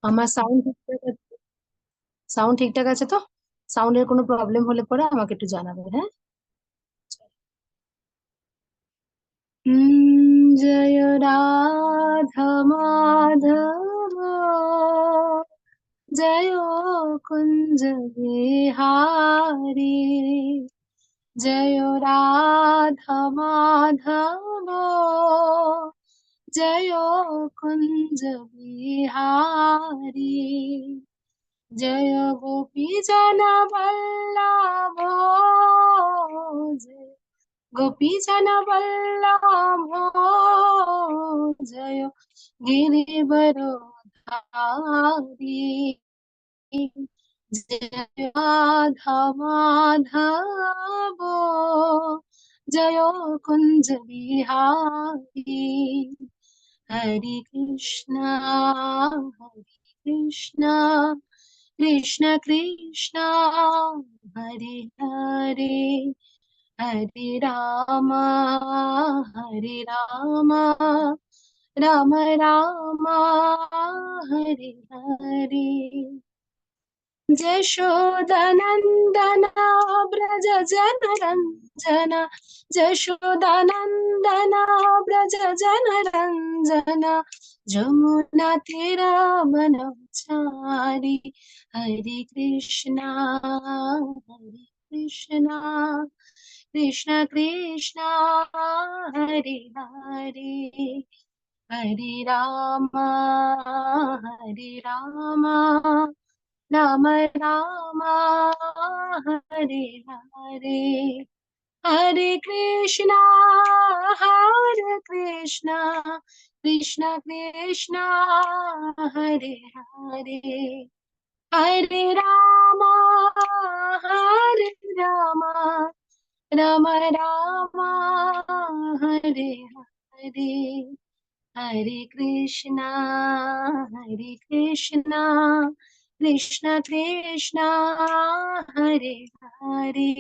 আমার সাউন্ড ঠিকঠাক আছে? সাউন্ড ঠিকঠাক আছে তো? সাউন্ডের কোনো প্রবলেম হলে পরে আমাকে একটু জানাবে, হ্যাঁ? জয় রাধা মাধব, জয় কুঞ্জ বিহারী, জয় রাধা মাধব, জয় কুঞ্জ বিহারী, জয় গোপী জন বল্লভ, জয় গোপী জন বল্লভ, জয় গিরিবর ধারী, জয় রাধা মাধব, জয় কুঞ্জ বিহারী, হরে কৃষ্ণ হরে কৃষ্ণ, কৃষ্ণ কৃষ্ণ হরে হরে, হরে রাম হরে রাম, রাম রাম হরে হরে। যশোদানন্দন ব্রজ জনরঞ্জন, যশোদানন্দন ব্রজ জনরঞ্জন, যমুনা তীরবনচারি, হরে কৃষ্ণ হরে কৃষ্ণ, কৃষ্ণ কৃষ্ণ হরে হরে, হরে রাম হরে রাম, রাম রাম হরে হরে, হরে কৃষ্ণ কৃষ্ণ কৃষ্ণ হরে হরে, হরে রাম রাম, রাম রাম হরে হরে, হরে কৃষ্ণ কৃষ্ণ কৃষ্ণ হরে হরে,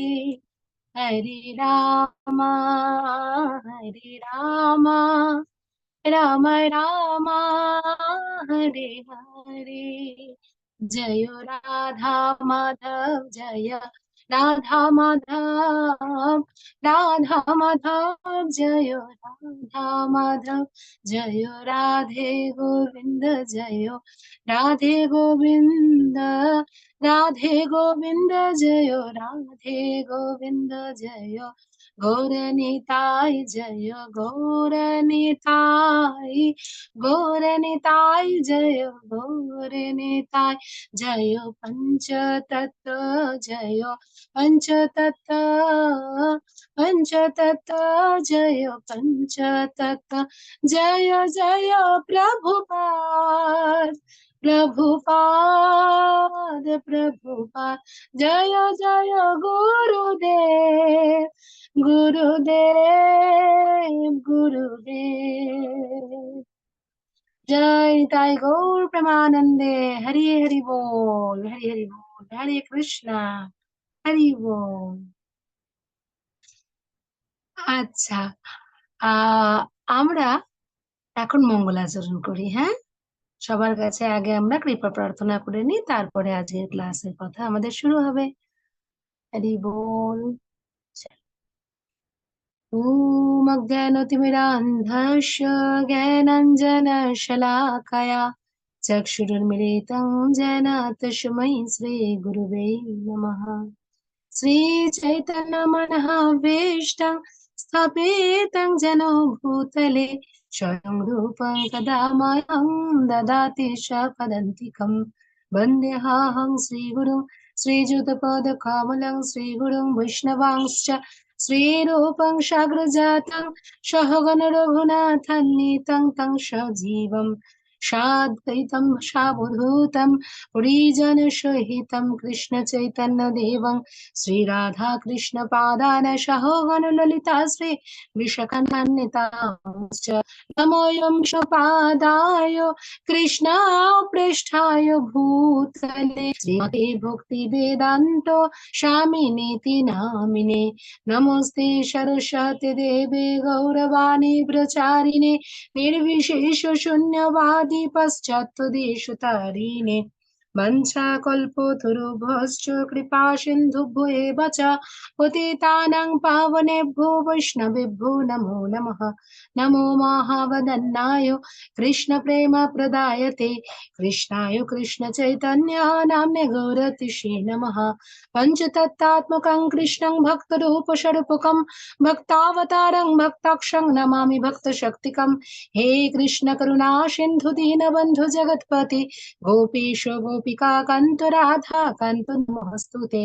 হরে রাম রাম, রাম রাম হরে হরে, জয় রাধা মাধব, জয় রাধা মাধব, রাধা মাধব জয় রাধা মাধব, জয় রাধে গোবিন্দ, জয় রাধে গোবিন্দ, রাধে গোবিন্দ জয়, রাধে গোবিন্দ জয়, গৌরনিতাই জয়, গৌরনিতাই, গৌরনিতাই জয়, গৌরনিতাই জয়, পঞ্চতত্ত্ব জয়, পঞ্চতত্ত্ব, পঞ্চতত্ত্ব জয়, পঞ্চতত্ত্ব জয়, জয় প্রভুপাদ, প্রভুপাদ প্রভুপাদ, জয় জয় গুরুদেব, গুরুদেব গুরুদেব। জয় তাই গৌর প্রেমানন্দে, হরি হরি বল, হরি হরি বল, হরে কৃষ্ণ, হরি বল। আচ্ছা, আমরা এখন মঙ্গলাচরণ করি, হ্যাঁ? সবার কাছে আগে আমরা কৃপা প্রার্থনা করে নিই, তারপরে আজকের ক্লাসের কথা আমাদের শুরু হবে। হরি বল। ॐ अज्ञानतिमिरान्धस्य ज्ञानाञ्जनशलाकया चक्षुरुन्मिलितं येन तस्मै श्रीगुरुवे नमः। श्रीचैतन्यमनःभीष्टं स्थापितं येन भूतले, स्वयं रूपं कदा मह्यं ददाति स्वपदान्तिकं। वन्देऽहं श्रीगुरुं श्रीयुतपदकमलं, श्रीगुरुं वैष्णवांश्च श्रीरूपं साग्रजातं सहगण रघुनाथान्वितं तं सजीवं साद्वैतं सावधूतं परिजनसहितं कृष्ण चैतन्य देवं श्रीराधाकृष्णपादान सहगण ललिता श्री विशाखान्वितांश्च नमोऽयं स्वपादाय कृष्णपृष्ठाय भूतले श्रीमते भक्तिवेदान्त स्वामिनेति नामिने। नमस्ते सरस्वती देवे गौरवाणी प्रचारिणे निर्विशेष शून्यवादी पश्चात्तदेशतारिणे वंशाकल्पतरुभ्यश्च कृपा सिन्धुभ्यो एव च पतितानां पावनेभ्यो वैष्णवेभ्यो नमो नमः। नमो महावदन्नाय कृष्णप्रेमप्रदायते कृष्णाय कृष्णचैतन्य नाम्ने गौरतिषे नमः। पञ्चतत्त्वात्मकं कृष्णं भक्तरूपस्वरूपकं भक्तावतारं भक्ताक्षं नमामि भक्तशक्तिकं। हे कृष्ण करुणा सिन्धु दीनबन्धु जगत्पते गोपीश गोपिका कान्त राधा कान्त नमोऽस्तुते।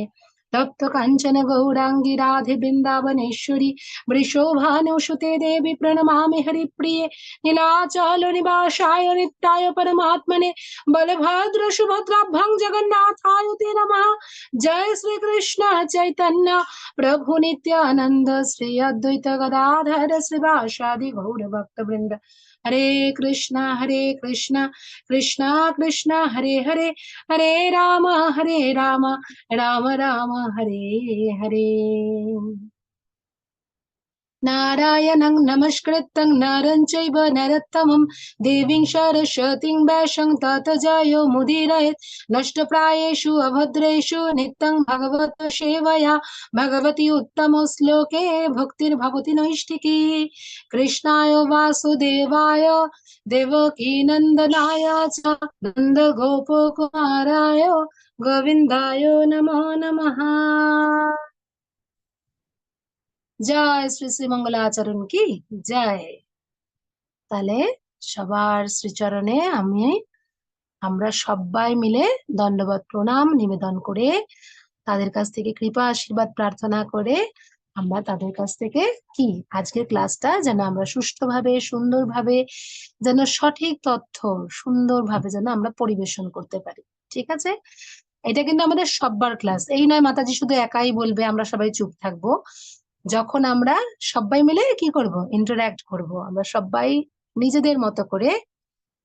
तप्त काञ्चन गौराङ्गी राधे वृन्दावनेश्वरी वृषभानुसुते देवी प्रणमामि हरिप्रिये नीलाचल निवासाय नित्याय परमात्मने बलभद्र सुभद्राभ्यां जगन्नाथाय ते नमः। जय श्री कृष्ण चैतन्य प्रभु नित्यानंद श्री अद्वैत गदाधर श्रीवासादि गौर भक्त वृंद। हरे कृष्णा कृष्णा कृष्णा हरे हरे हरे राम राम राम हरे हरे। नारायणं नमस्कृतं नरं चैव नरोत्तमं देवीं सरस्वतीं व्यासं ततो जयो मुदीरयेत्। नष्टप्रायेषु अभद्रेषु नित्यं भगवत सेवया भगवती उत्तम श्लोके भक्तिर्भवति नैष्ठिकी। कृष्णाय वासुदेवाय देवकी नन्दनाय च नन्दगोपकुमाराय गोविन्दाय नमो नमः। জয় শ্রী শ্রী মঙ্গলাচরণ কি জয়। তাহলে সবার শ্রীচরণে আমরা সবাই মিলে দণ্ডবত প্রণাম নিবেদন করে তাদের কাছ থেকে কৃপা আশীর্বাদ প্রার্থনা করে আমরা তাদের কাছ থেকে কি আজকের ক্লাসটা যেন আমরা সুষ্ঠুভাবে সুন্দরভাবে যেন সঠিক তথ্য সুন্দরভাবে যেন আমরা পরিবেশন করতে পারি। ঠিক আছে, এটা কিন্তু আমাদের সববার ক্লাস, এই নয় মাতাজি শুধু একাই বলবে আমরা সবাই চুপ থাকবো। যখন আমরা সবাই মিলে কি করব, ইন্টারঅ্যাক্ট করব, আমরা সবাই নিজেদের মতো করে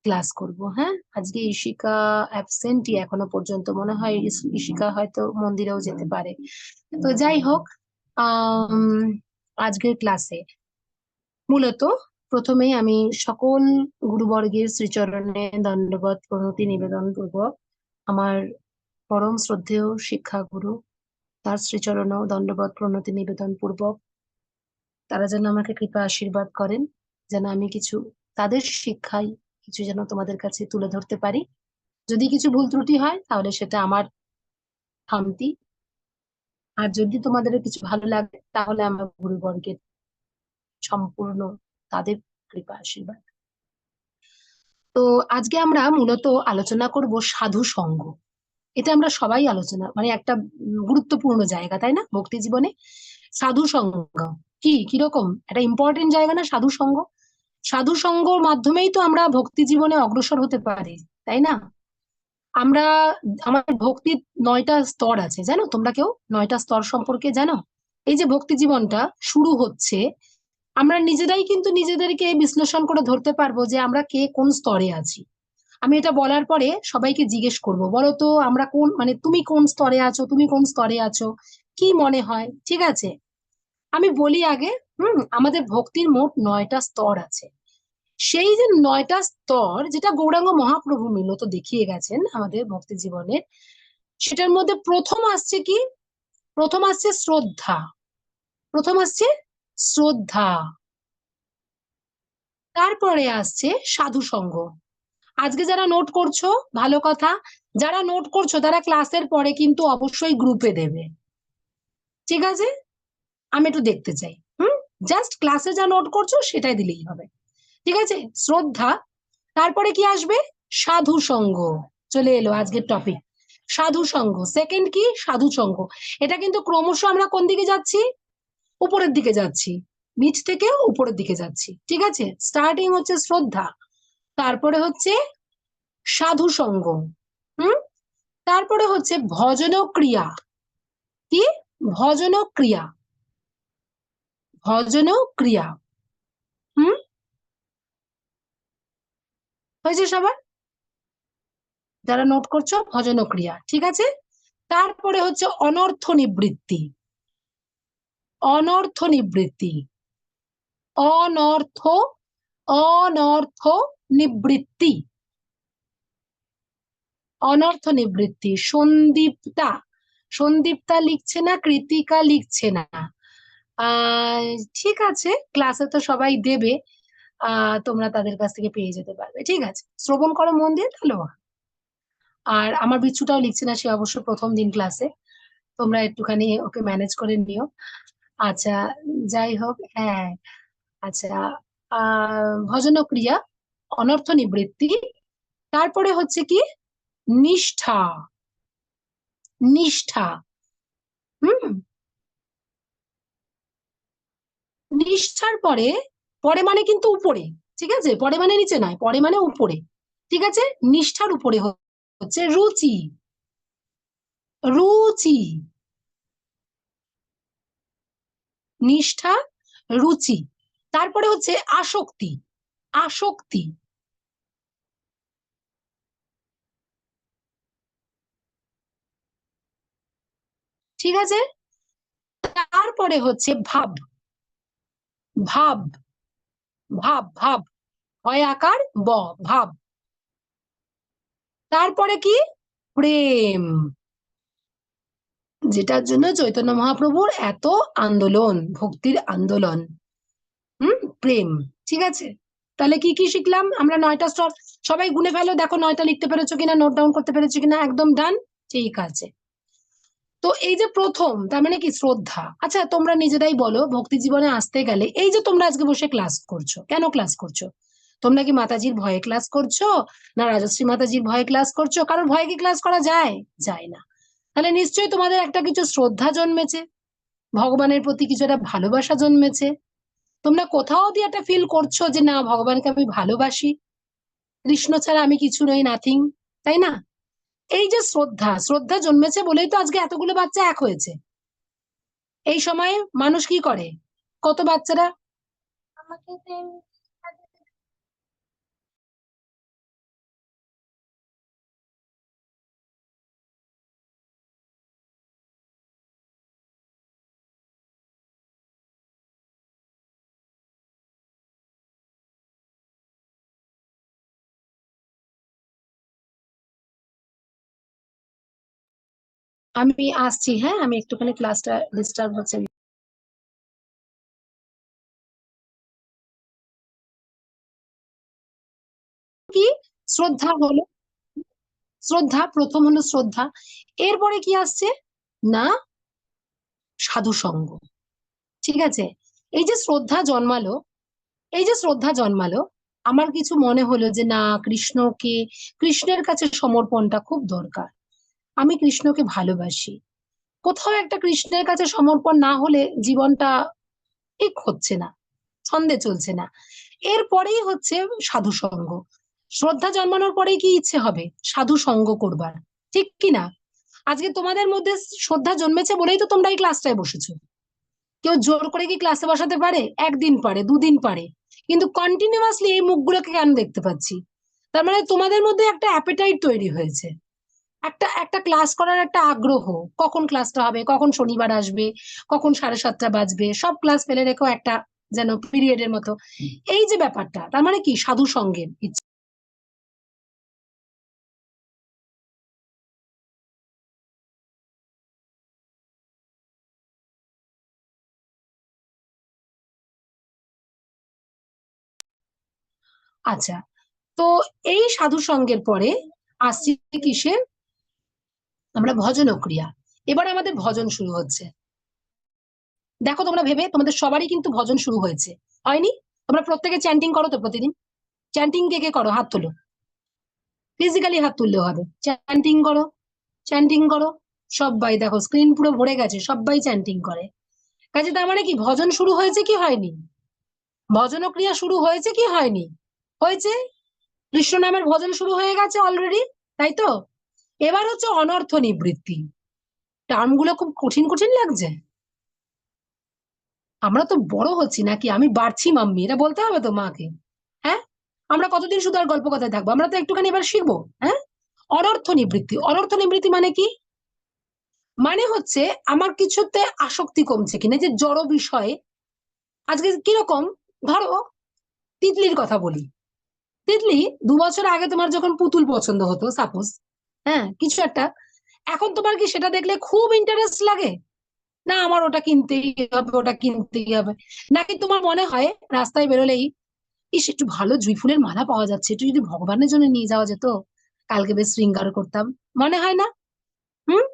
ক্লাস করব। হ্যাঁ, আজকে ঈশিকা অ্যাবসেন্টই এখনো পর্যন্ত, মনে হয় ঈশিকা হয়তো মন্দিরেও যেতে পারে। তো যাই হোক, আজকের ক্লাসে মূলত প্রথমেই আমি সকল গুরুবর্গের শ্রীচরণে দণ্ডবত প্রণতি নিবেদন পূর্বক আমার পরম শ্রদ্ধেয় শিক্ষাগুরু তার শ্রীচরণেও দণ্ডবত প্রণতি নিবেদন পূর্বক তারা যেন আমাকে কৃপা আশীর্বাদ করেন, যেন আমি কিছু তাদের শিক্ষাই কিছু যেন তোমাদের কাছে তুলে ধরতে পারি। যদি কিছু ভুল ত্রুটি হয় তাহলে সেটা আমার খামতি, আর যদি তোমাদের কিছু ভালো লাগে তাহলে আমার গুরুবর্গের সম্পূর্ণ তাদের কৃপা আশীর্বাদ। তো আজকে আমরা মূলত আলোচনা করব সাধু সঙ্গ। এটা আমরা সবাই আলোচনা মানে একটা গুরুত্বপূর্ণ জায়গা, তাই না ভক্তি জীবনে? সাধু সঙ্গ কিরকম একটা ইম্পর্টেন্ট জায়গা না সাধু সঙ্গ? সাধু সঙ্গর মাধ্যমেই তো আমরা ভক্তি জীবনে অগ্রসর হতে পারি, তাই না? আমরা আমাদের ভক্তির 9টা স্তর আছে, জানো তোমরা কেউ 9টা স্তর সম্পর্কে জানো? এই যে ভক্তি জীবনটা শুরু হচ্ছে, আমরা নিজেরাই কিন্তু নিজেদেরকে বিশ্লেষণ করে ধরতে পারবো যে আমরা কে কোন স্তরে আছি। আমি এটা বলার পরে সবাইকে জিজ্ঞেস করব, বলো তো আমরা কোন মানে তুমি কোন স্তরে আছো, তুমি কোন স্তরে আছো, কি মনে হয়? ঠিক আছে, আমি বলি আগে। আমাদের ভক্তির মোট 9টা স্তর আছে। সেই যে 9টা স্তর যেটা গৌরাঙ্গ মহাপ্রভু মূলত দেখিয়ে গেছেন আমাদের ভক্তি জীবনের, সেটার মধ্যে প্রথম আসছে কি? প্রথম আসছে শ্রদ্ধা। প্রথম আসছে শ্রদ্ধা, তারপরে আসছে সাধু সঙ্গ। আজকে যারা নোট করছো ভালো কথা, যারা নোট করছো তারা ক্লাসের পরে কিন্তু অবশ্যই গ্রুপে দেবে, ঠিক আছে? আমি একটু দেখতে চাই। জাস্ট ক্লাসে যা নোট করছো সেটাই দিলেই হবে, ঠিক আছে? শ্রদ্ধা, তারপরে কি আসবে? সাধু সঙ্গ। চলে এলো আজকের টপিক, সাধু সঙ্গ। সেকেন্ড কি? সাধু সঙ্গ। এটা কিন্তু ক্রমশ আমরা কোন দিকে যাচ্ছি? উপরের দিকে যাচ্ছি, নিচ থেকে উপরের দিকে যাচ্ছি, ঠিক আছে? স্টার্টিং হচ্ছে শ্রদ্ধা, তারপরে হচ্ছে সাধু সঙ্গ, তারপরে হচ্ছে ভজন ক্রিয়া। কি? ভজন ক্রিয়া, ভজন ক্রিয়া। হয়েছে সবার? যারা নোট করছো ভজন ক্রিয়া, ঠিক আছে? তারপরে হচ্ছে অনর্থ নিবৃত্তি। অনর্থ নিবৃত্তি, অনর্থ অনর্থ নিবৃত্তি, অনর্থ নিবৃত্তি। সন্দীপ্তা, সন্দীপ্তা লিখছে না, কৃতিকা লিখছে না। আহ ঠিক আছে, ক্লাসে তো সবাই দেবে, তোমরা তাদের কাছ থেকে পেয়ে যেতে পারবে। ঠিক আছে, শ্রবণ করো মন দিয়ে তাহলে। আর আমার বিচ্ছুটাও লিখছে না, সে অবশ্য প্রথম দিন ক্লাসে, তোমরা একটুখানি ওকে ম্যানেজ করে নিও। আচ্ছা, যাই হোক, হ্যাঁ। আচ্ছা, ভজন ক্রিয়া, অনর্থ নিবৃত্তি, তারপরে হচ্ছে কি নিষ্ঠা। নিষ্ঠা, হুম। নিষ্ঠার পরে, পরে মানে কিন্তু উপরে, ঠিক আছে, পরে মানে নিচে নয়, পরে মানে উপরে। ঠিক আছে, নিষ্ঠার উপরে হচ্ছে রুচি। রুচি, নিষ্ঠা, রুচি। তারপরে হচ্ছে আসক্তি। আসক্তি, ঠিক আছে। তারপরে হচ্ছে ভাব। ভাব, ভাব, ভাব, হয় আকার, ব, ভাব। তারপরে কি প্রেম, যেটার জন্য চৈতন্য মহাপ্রভুর এত আন্দোলন, ভক্তির আন্দোলন। প্রেম। ঠিক আছে, তাহলে কি কি শিখলাম আমরা? 9টা স্তর। সবাই গুনে ফেলো, দেখো 9টা লিখতে পেরেছো কিনা, নোট ডাউন করতে পেরেছো কিনা। একদম ডান, ঠিক আছে। তো এই যে প্রথম, তার মানে কি শ্রদ্ধা। আচ্ছা, তোমরা নিজেরাই বলো, ভক্তি জীবনে আসতে গেলে এই যে তোমরা আজকে বসে ক্লাস করছো, কেন ক্লাস করছো? তোমরা কি মাতাজির ভয়ে ক্লাস করছো, না রাজশ্রী মাতাজির ভয়ে ক্লাস করছো? কারোর ভয়ে কি ক্লাস করা যায়? যায় না। তাহলে নিশ্চয়ই তোমাদের একটা কিছু শ্রদ্ধা জন্মেছে, ভগবানের প্রতি কিছু একটা ভালোবাসা জন্মেছে। তোমরা কোথাও দিয়ে একটা ফিল করছো যে না, ভগবানকে আমি ভালোবাসি, কৃষ্ণ ছাড়া আমি কিছু নই, নাথিং, তাই না? এই যে শ্রদ্ধা, শ্রদ্ধা জন্মেছে বলেই তো আজকে এতগুলো বাচ্চা এক হয়েছে। এই সময়ে মানুষ কি করে, কত বাচ্চারা আমি আসছি, হ্যাঁ, আমি একটুখানি ক্লাসটা ডিস্টার্ব হচ্ছে। কি শ্রদ্ধা হলো, শ্রদ্ধা প্রথম হলো শ্রদ্ধা। এরপরে কি আসছে না, সাধু সঙ্গ। ঠিক আছে, এই যে শ্রদ্ধা জন্মালো, এই যে শ্রদ্ধা জন্মালো, আমার কিছু মনে হলো যে না, কৃষ্ণকে, কৃষ্ণের কাছে সমর্পণটা খুব দরকার। আমি কৃষ্ণকে ভালোবাসি। কোথাও একটা কৃষ্ণের কাছে সমর্পণ না হলে জীবনটা ঠিক হচ্ছে না, ছন্দে চলছে না। এরপরেই হচ্ছে সাধু সঙ্গ। শ্রদ্ধা জন্মানোর পরেই কি ইচ্ছে হবে? সাধু সঙ্গ করবার, ঠিক কি না? আজকে তোমাদের মধ্যে শ্রদ্ধা জন্মেছে বলেই তো তোমরা এই ক্লাসটায় বসেছো। কেউ জোর করে কি ক্লাসে বসাতে পারে? একদিন পারে, দুদিন পারে, কিন্তু কন্টিনিউয়াসলি এই মুখগুলোকে কেন দেখতে পাচ্ছি? তার মানে তোমাদের মধ্যে একটা অ্যাপেটাইট তৈরি হয়েছে, একটা একটা ক্লাস করার একটা আগ্রহ। কখন ক্লাসটা হবে, কখন শনিবার আসবে, কখন 7:30 বাজবে, সব ক্লাস ফেলে রেখো একটা যেন পিরিয়ডের মতো। এই যে ব্যাপারটা, তার মানে কি সাধু সঙ্গের ইচ্ছে। আচ্ছা, তো এই সাধু সঙ্গের পরে আসছি কিসে, আমরা ভজন ক্রিয়া। এবার আমাদের ভজন শুরু হচ্ছে। দেখো তোমরা ভেবে, তোমাদের সবারই কিন্তু ভজন শুরু হয়েছে, হয়নি? তোমরা প্রত্যেকে চ্যান্টিং করো তো প্রতিদিন? চ্যান্টিং কে কে করো, হাত তোলো। ফিজিক্যালি হাত তুললেও হবে, চ্যান্টিং করো, চ্যান্টিং করো। সবাই দেখো স্ক্রিন পুরো ভরে গেছে, সবাই চ্যান্টিং করে। কাজে তার মানে কি ভজন শুরু হয়েছে কি হয়নি? ভজন ক্রিয়া শুরু হয়েছে কি হয়নি? হয়েছে। কৃষ্ণ নামের ভজন শুরু হয়ে গেছে অলরেডি, তাই তো? এবার হচ্ছে অনর্থ নিবৃত্তি। টার্মগুলো খুব কঠিন কঠিন লাগছে। আমরা তো বড় হচ্ছি নাকি, আমি বাড়ছি মাম্মি, এটা বলতে হবে তো মাকে। হ্যাঁ, আমরা কতদিন শুধু আর গল্প কথায় থাকবো? আমরা তো একটুখানি এবার শিখবো। হ্যাঁ, অনর্থ নিবৃত্তি। অনর্থ নিবৃত্তি মানে কি? মানে হচ্ছে আমার কিছুতে আসক্তি কমছে কিনা, যে জড় বিষয়ে। আজকে কিরকম, ধরো তিতলির কথা বলি। তিতলি, 2 বছর আগে তোমার যখন পুতুল পছন্দ হতো সাপোজ, হ্যাঁ কিছু একটা। এখন তোমার কি সেটা দেখলে খুব ইন্টারেস্ট লাগে? না আমার ওটা কিনতেই হবে, ওটা কিনতেই হবে। নাকি তোমার মনে হয় রাস্তায় বেরোলেই, ইস একটু ভালো জুঁই ফুলের মালা পাওয়া যাচ্ছে, একটু যদি ভগবানের জন্য নিয়ে যাওয়া যেত, কালকে বেশ শৃঙ্গার করতাম, মনে হয় না? হুম।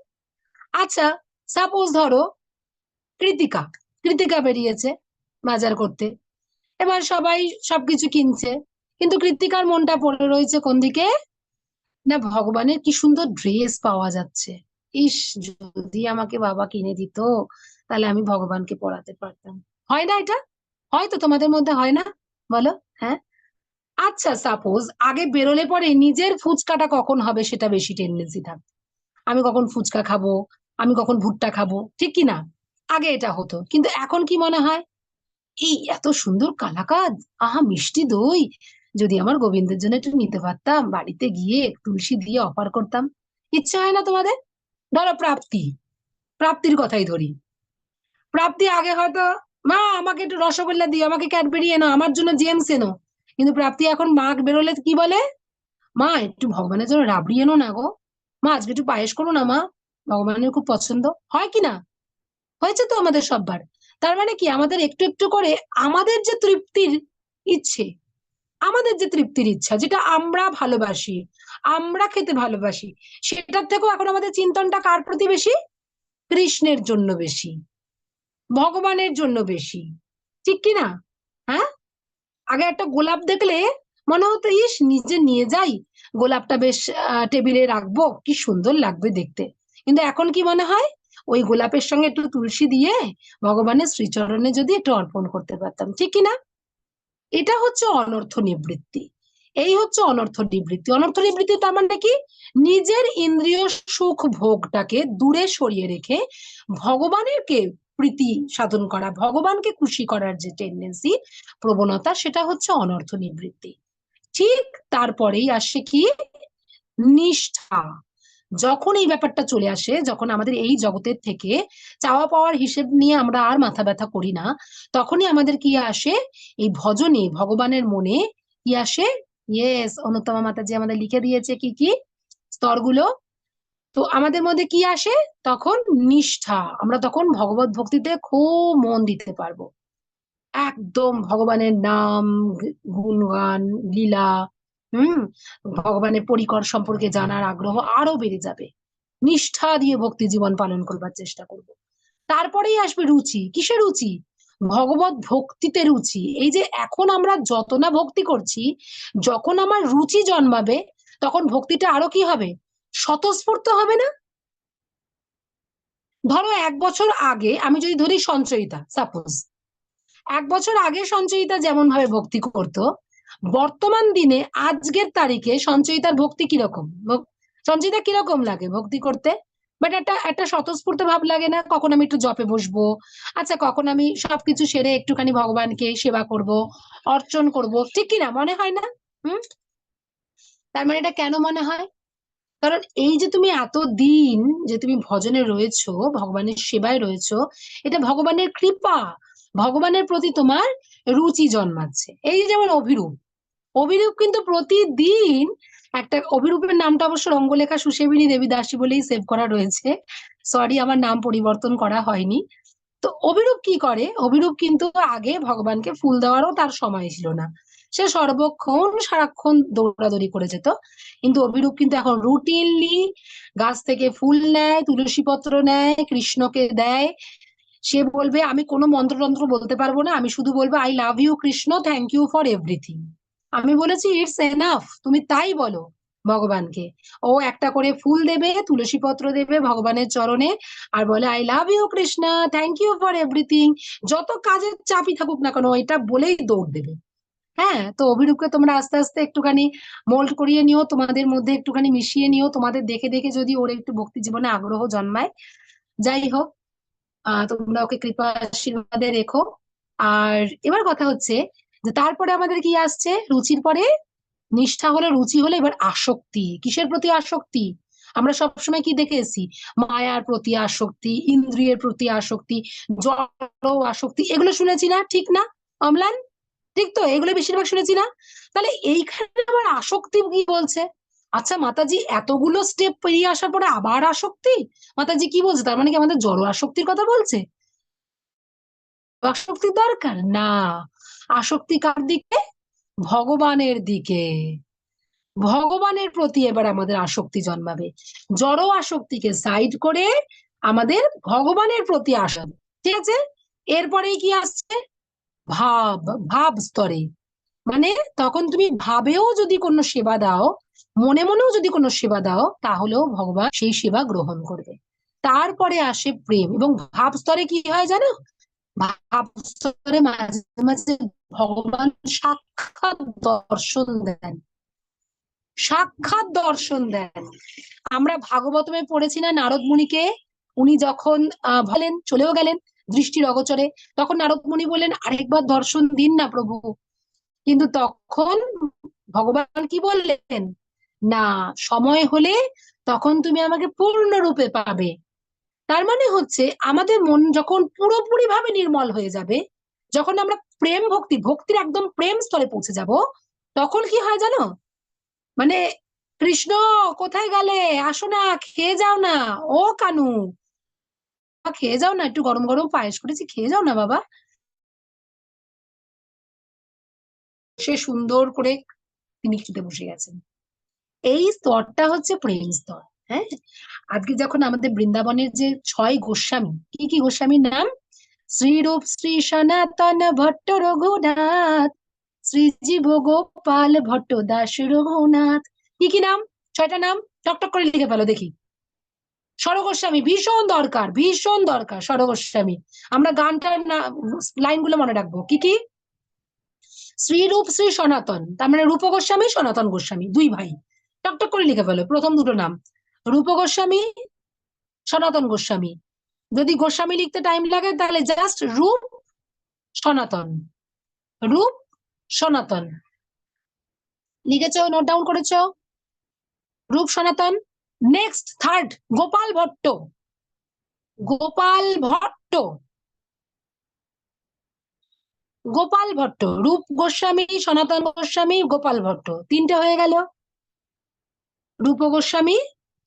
আচ্ছা, সাপোজ ধরো কৃতিকা, কৃতিকা বেরিয়েছে বাজার করতে, এবার সবাই সবকিছু কিনছে, কিন্তু কৃতিকার মনটা পড়ে রয়েছে কোন দিকে? না ভগবানের কি সুন্দর ড্রেস পাওয়া যাচ্ছে, ইস যদি আমাকে বাবা কিনে দিত, তাহলে আমি ভগবানকে পড়াতে পারতাম। হয় না এটা? হয়তো তোমাদের মধ্যে হয় না? বলো। হ্যাঁ। আচ্ছা সাপোজ আগে বেরোলে পরে নিজের ফুচকাটা কখন হবে সেটা বেশি টেন্ডেন্সি থাকতো, আমি কখন ফুচকা খাবো, আমি কখন ভুট্টা খাবো, ঠিক কি না? আগে এটা হতো, কিন্তু এখন কি মনে হয়, এই এত সুন্দর কালাকাদ, আহা মিষ্টি দই, যদি আমার গোবিন্দের জন্য একটু নিতে পারতাম, বাড়িতে গিয়ে তুলসী দিয়ে অফার করতাম। ইচ্ছা হয় না তোমাদের? ধরো প্রাপ্তি, প্রাপ্তির কথাই ধরি। প্রাপ্তি আগে হয়তো, মা আমাকে একটু রসগোল্লা দিও, আমাকে ক্যাডবেরি এনো, আমার জন্য জেমস এনো। কিন্তু প্রাপ্তি এখন মাঘ বেরোলে কি বলে? মা একটু ভগবানের জন্য রাবড়ি এনো না গো, মা আজকে একটু পায়েস করো না মা, ভগবানের খুব পছন্দ। হয় কি না? হয়েছে তো আমাদের সববার। তার মানে কি, আমাদের একটু একটু করে আমাদের যে তৃপ্তির ইচ্ছে, আমাদের যে তৃপ্তির ইচ্ছা, যেটা আমরা ভালোবাসি, আমরা খেতে ভালোবাসি, সেটার থেকেও এখন আমাদের চিন্তনটা কার প্রতি বেশি? কৃষ্ণের জন্য বেশি, ভগবানের জন্য বেশি, ঠিক কি না? হ্যাঁ। আগে একটা গোলাপ দেখলে মনে হতো ইস নিজে নিয়ে যাই, গোলাপটা বেশ টেবিলে রাখবো, কি সুন্দর লাগবে দেখতে। কিন্তু এখন কি মনে হয়, ওই গোলাপের সঙ্গে একটু তুলসী দিয়ে ভগবানের শ্রীচরণে যদি একটু অর্পণ করতে পারতাম, ঠিক কি না? এটা হচ্ছে অনর্থ নিবৃত্তি। এই হচ্ছে অনর্থ নিবৃত্তি। অনর্থ নিবৃত্তি তার মানে কি? নিজের ইন্দ্রিয় সুখ ভোগটাকে দূরে সরিয়ে রেখে ভগবানের কে প্রীতি সাধন করা, ভগবানকে খুশি করার যে টেন্ডেন্সি, প্রবণতা, সেটা হচ্ছে অনর্থ নিবৃত্তি। ঠিক তারপরেই আসে কি? নিষ্ঠা। যখন এই ব্যাপারটা চলে আসে, যখন আমাদের এই জগতের থেকে চাওয়া পাওয়ার হিসেব নিয়ে আমরা আর মাথা ব্যথা করি না, তখনই আমাদের কি আসে? এই ভজনে ভগবানের মনে কি আসে? ইয়েস, অনুত্তমা মাতাজি আমাদের লিখে দিয়েছে কি কি স্তরগুলো। তো আমাদের মধ্যে কি আসে তখন? নিষ্ঠা। আমরা তখন ভগবত ভক্তিতে খুব মন দিতে পারবো, একদম ভগবানের নাম, গুণগান, লীলা, হুম, ভগবানের পরিকর সম্পর্কে জানার আগ্রহ আরো বেড়ে যাবে। নিষ্ঠা দিয়ে ভক্তি জীবন পালন করবার চেষ্টা করব। তারপরেই আসবে রুচি। কিসে রুচি? ভগবত ভক্তিতে রুচি। এই যে এখন আমরা যত না ভক্তি করছি, যখন আমার রুচি জন্মাবে, তখন ভক্তিটা আরো কি হবে? স্বতঃস্ফূর্ত হবে না? ধরো 1 বছর আগে আমি যদি ধরি সঞ্চয়িতা, সাপোজ 1 বছর আগে সঞ্চয়িতা যেমন ভাবে ভক্তি করত, বর্তমান দিনে আজকের তারিখে সঞ্চয়িতার ভক্তি কিরকম, সঞ্চয়িতা কিরকম লাগে ভক্তি করতে? বাট একটা একটা স্বতঃস্ফূর্ত ভাব লাগে না? কখন আমি একটু জপে বসবো, আচ্ছা কখন আমি সবকিছু সেরে একটুখানি ভগবানকে সেবা করব, অর্চন করব, ঠিক কি না? মনে হয় না? হুম। তার মানে এটা কেন মনে হয়? কারণ এই যে তুমি এতদিন যে তুমি ভজনে রয়েছো, ভগবানের সেবায় রয়েছো, এটা ভগবানের কৃপা, ভগবানের প্রতি তোমার রুচি জন্মাচ্ছে। এই যে যেমন অভিরূপ, অভিরূপ কিন্তু প্রতিদিন একটা, অভিরূপের নামটা অবশ্য রঙ্গলেখা সুসেবিনী দেবী দাসী বলেই সেভ করা রয়েছে, সরি আমার নাম পরিবর্তন করা হয়নি। তো অভিরূপ কি করে? অভিরূপ কিন্তু আগে ভগবানকে ফুল দেওয়ারও তার সময় ছিল না, সে সর্বক্ষণ সারাক্ষণ দৌড়াদৌড়ি করে যেত। কিন্তু অভিরূপ কিন্তু এখন রুটিনলি গাছ থেকে ফুল নেয়, তুলসী পত্র নেয়, কৃষ্ণকে দেয়। সে বলবে আমি কোনো মন্ত্রতন্ত্র বলতে পারবো না, আমি শুধু বলবো I love you Krishna, thank you for everything. আমি বলেছি ইটস এনাফ, তুমি তাই বলো ভগবানকে। ও একটা করে ফুল দেবে, তুলসী পত্র দেবে ভগবানের চরণে, আর বলে I love you Krishna, thank you for everything. যত কাজের চাপই থাকুক না কেন, এটা বলেই দৌড় দেবে। হ্যাঁ, তো অভিরূপকে তোমরা আস্তে আস্তে একটুখানি মোল্ড করিয়ে নিও, তোমাদের মধ্যে একটুখানি মিশিয়ে নিও, তোমাদের দেখে দেখে যদি ওর একটু ভক্তি জীবনে আগ্রহ জন্মায়। যাই হোক, তোমরা ওকে কৃপা আশীর্বাদে রেখো। আর এবার কথা হচ্ছে যে তারপরে আমাদের কি আসছে রুচির পরে? নিষ্ঠা হলে, রুচি হলে এবার আসক্তি। কিসের প্রতি আসক্তি? আমরা সবসময় কি দেখে এসেছি? মায়ার প্রতি আসক্তি, ইন্দ্রিয়ের প্রতি আসক্তি, জড় আসক্তি, এগুলো শুনেছি না? ঠিক না অম্লান? ঠিক তো, এগুলো বেশিরভাগ শুনেছি না? তাহলে এইখানে আবার আসক্তি কি বলছে? আচ্ছা মাতাজি, এতগুলো স্টেপ পেরিয়ে আসার পরে আবার আসক্তি? মাতাজি কি বলছে, তার মানে কি আমাদের জড় আসক্তির কথা বলছে? আসক্তি দরকার না। আসক্তি কার দিকে? ভগবানের দিকে। ভগবানের প্রতি এবার আমাদের আসক্তি জন্মাবে। জড় আসক্তিকে সাইড করে আমাদের ভগবানের প্রতি আসা। ঠিক আছে? এরপরেই কি আসছে? ভাব। ভাব স্তরে, মানে তখন তুমি ভাবেও যদি কোনো সেবা দাও, মনে মনেও যদি কোনো সেবা দাও, তাহলেও ভগবান সেই সেবা গ্রহণ করবে। তারপরে আসে প্রেম, এবং ভাব স্তরে কি হয় জানো? ভাব স্তরে মাঝে মাঝে ভগবান সাক্ষাৎ দর্শন দেন। সাক্ষাৎ দর্শন দেন। আমরা ভাগবতমে পড়েছি না নারদ মুনিকে, উনি যখন বলেন চলেও গেলেন দৃষ্টির অগোচরে, তখন নারদ মুনি বললেন আরেকবার দর্শন দিন না প্রভু। কিন্তু তখন ভগবান কি বললেন? না, সময় হলে তখন তুমি আমাকে পূর্ণরূপে পাবে। তার মানে হচ্ছে আমাদের মন যখন পুরোপুরি ভাবে নির্মল হয়ে যাবে, যখন আমরা প্রেম ভক্তি ভক্তির একদম প্রেম স্তরে পৌঁছে যাব, তখন কি হয় জানো? মানে কৃষ্ণ কোথায় গেলে, আসো না, খেয়ে যাও না। ও কানু, খেয়ে যাও না, একটু গরম গরম পায়েস করেছি, খেয়ে যাও না বাবা। সে সুন্দর করে তিনি খেতে বসে গেছেন। এই স্তরটা হচ্ছে প্রেম স্তর। হ্যাঁ, আজকে যখন আমাদের বৃন্দাবনের যে 6 গোস্বামী, কি কি গোস্বামীর নাম? শ্রীরূপ শ্রী সনাতন ভট্ট রঘুনাথ, শ্রীজীব গোপাল ভট্ট দাস রঘুনাথ। কি কি নাম? 6টা নাম টক টক করে লিখে ফেলো দেখি। স্বরগোস্বামী ভীষণ দরকার, ভীষণ দরকার স্বরগোস্বামী। আমরা গানটার লাইনগুলো মনে রাখবো। কি কি? শ্রীরূপ শ্রী সনাতন, তার মানে রূপ গোস্বামী সনাতন গোস্বামী, দুই ভাই। টকটক করে লিখে ফেলো প্রথম দুটো নাম। রূপ গোস্বামী, সনাতন গোস্বামী। যদি গোস্বামী লিখতে টাইম লাগে তাহলে জাস্ট রূপ সনাতন। রূপ সনাতন লিখেছো? নোট ডাউন করেছো? রূপ সনাতন। Next third, Gopal Bhatta. গোপাল ভট্ট। গোপাল ভট্ট, রূপ গোস্বামী সনাতন গোস্বামী গোপাল ভট্ট, তিনটে হয়ে গেল। রূপ গোস্বামী,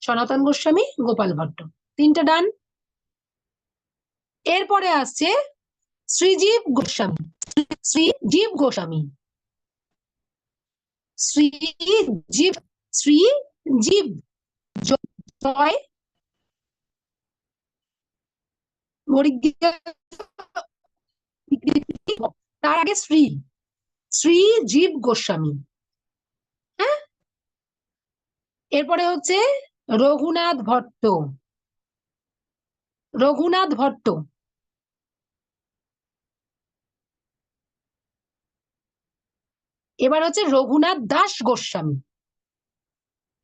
সনাতন গোস্বামী, গোপাল ভট্ট, তিনটে ডান। এরপরে আসছে শ্রীজীব গোস্বামী। শ্রীজীব গোস্বামী, শ্রীজীব, শ্রীজীব, জয় তার আগে শ্রী, শ্রীজীব গোস্বামী। হ্যাঁ, এরপরে হচ্ছে রঘুনাথ ভট্ট। রঘুনাথ ভট্ট। এবার হচ্ছে রঘুনাথ দাস গোস্বামী।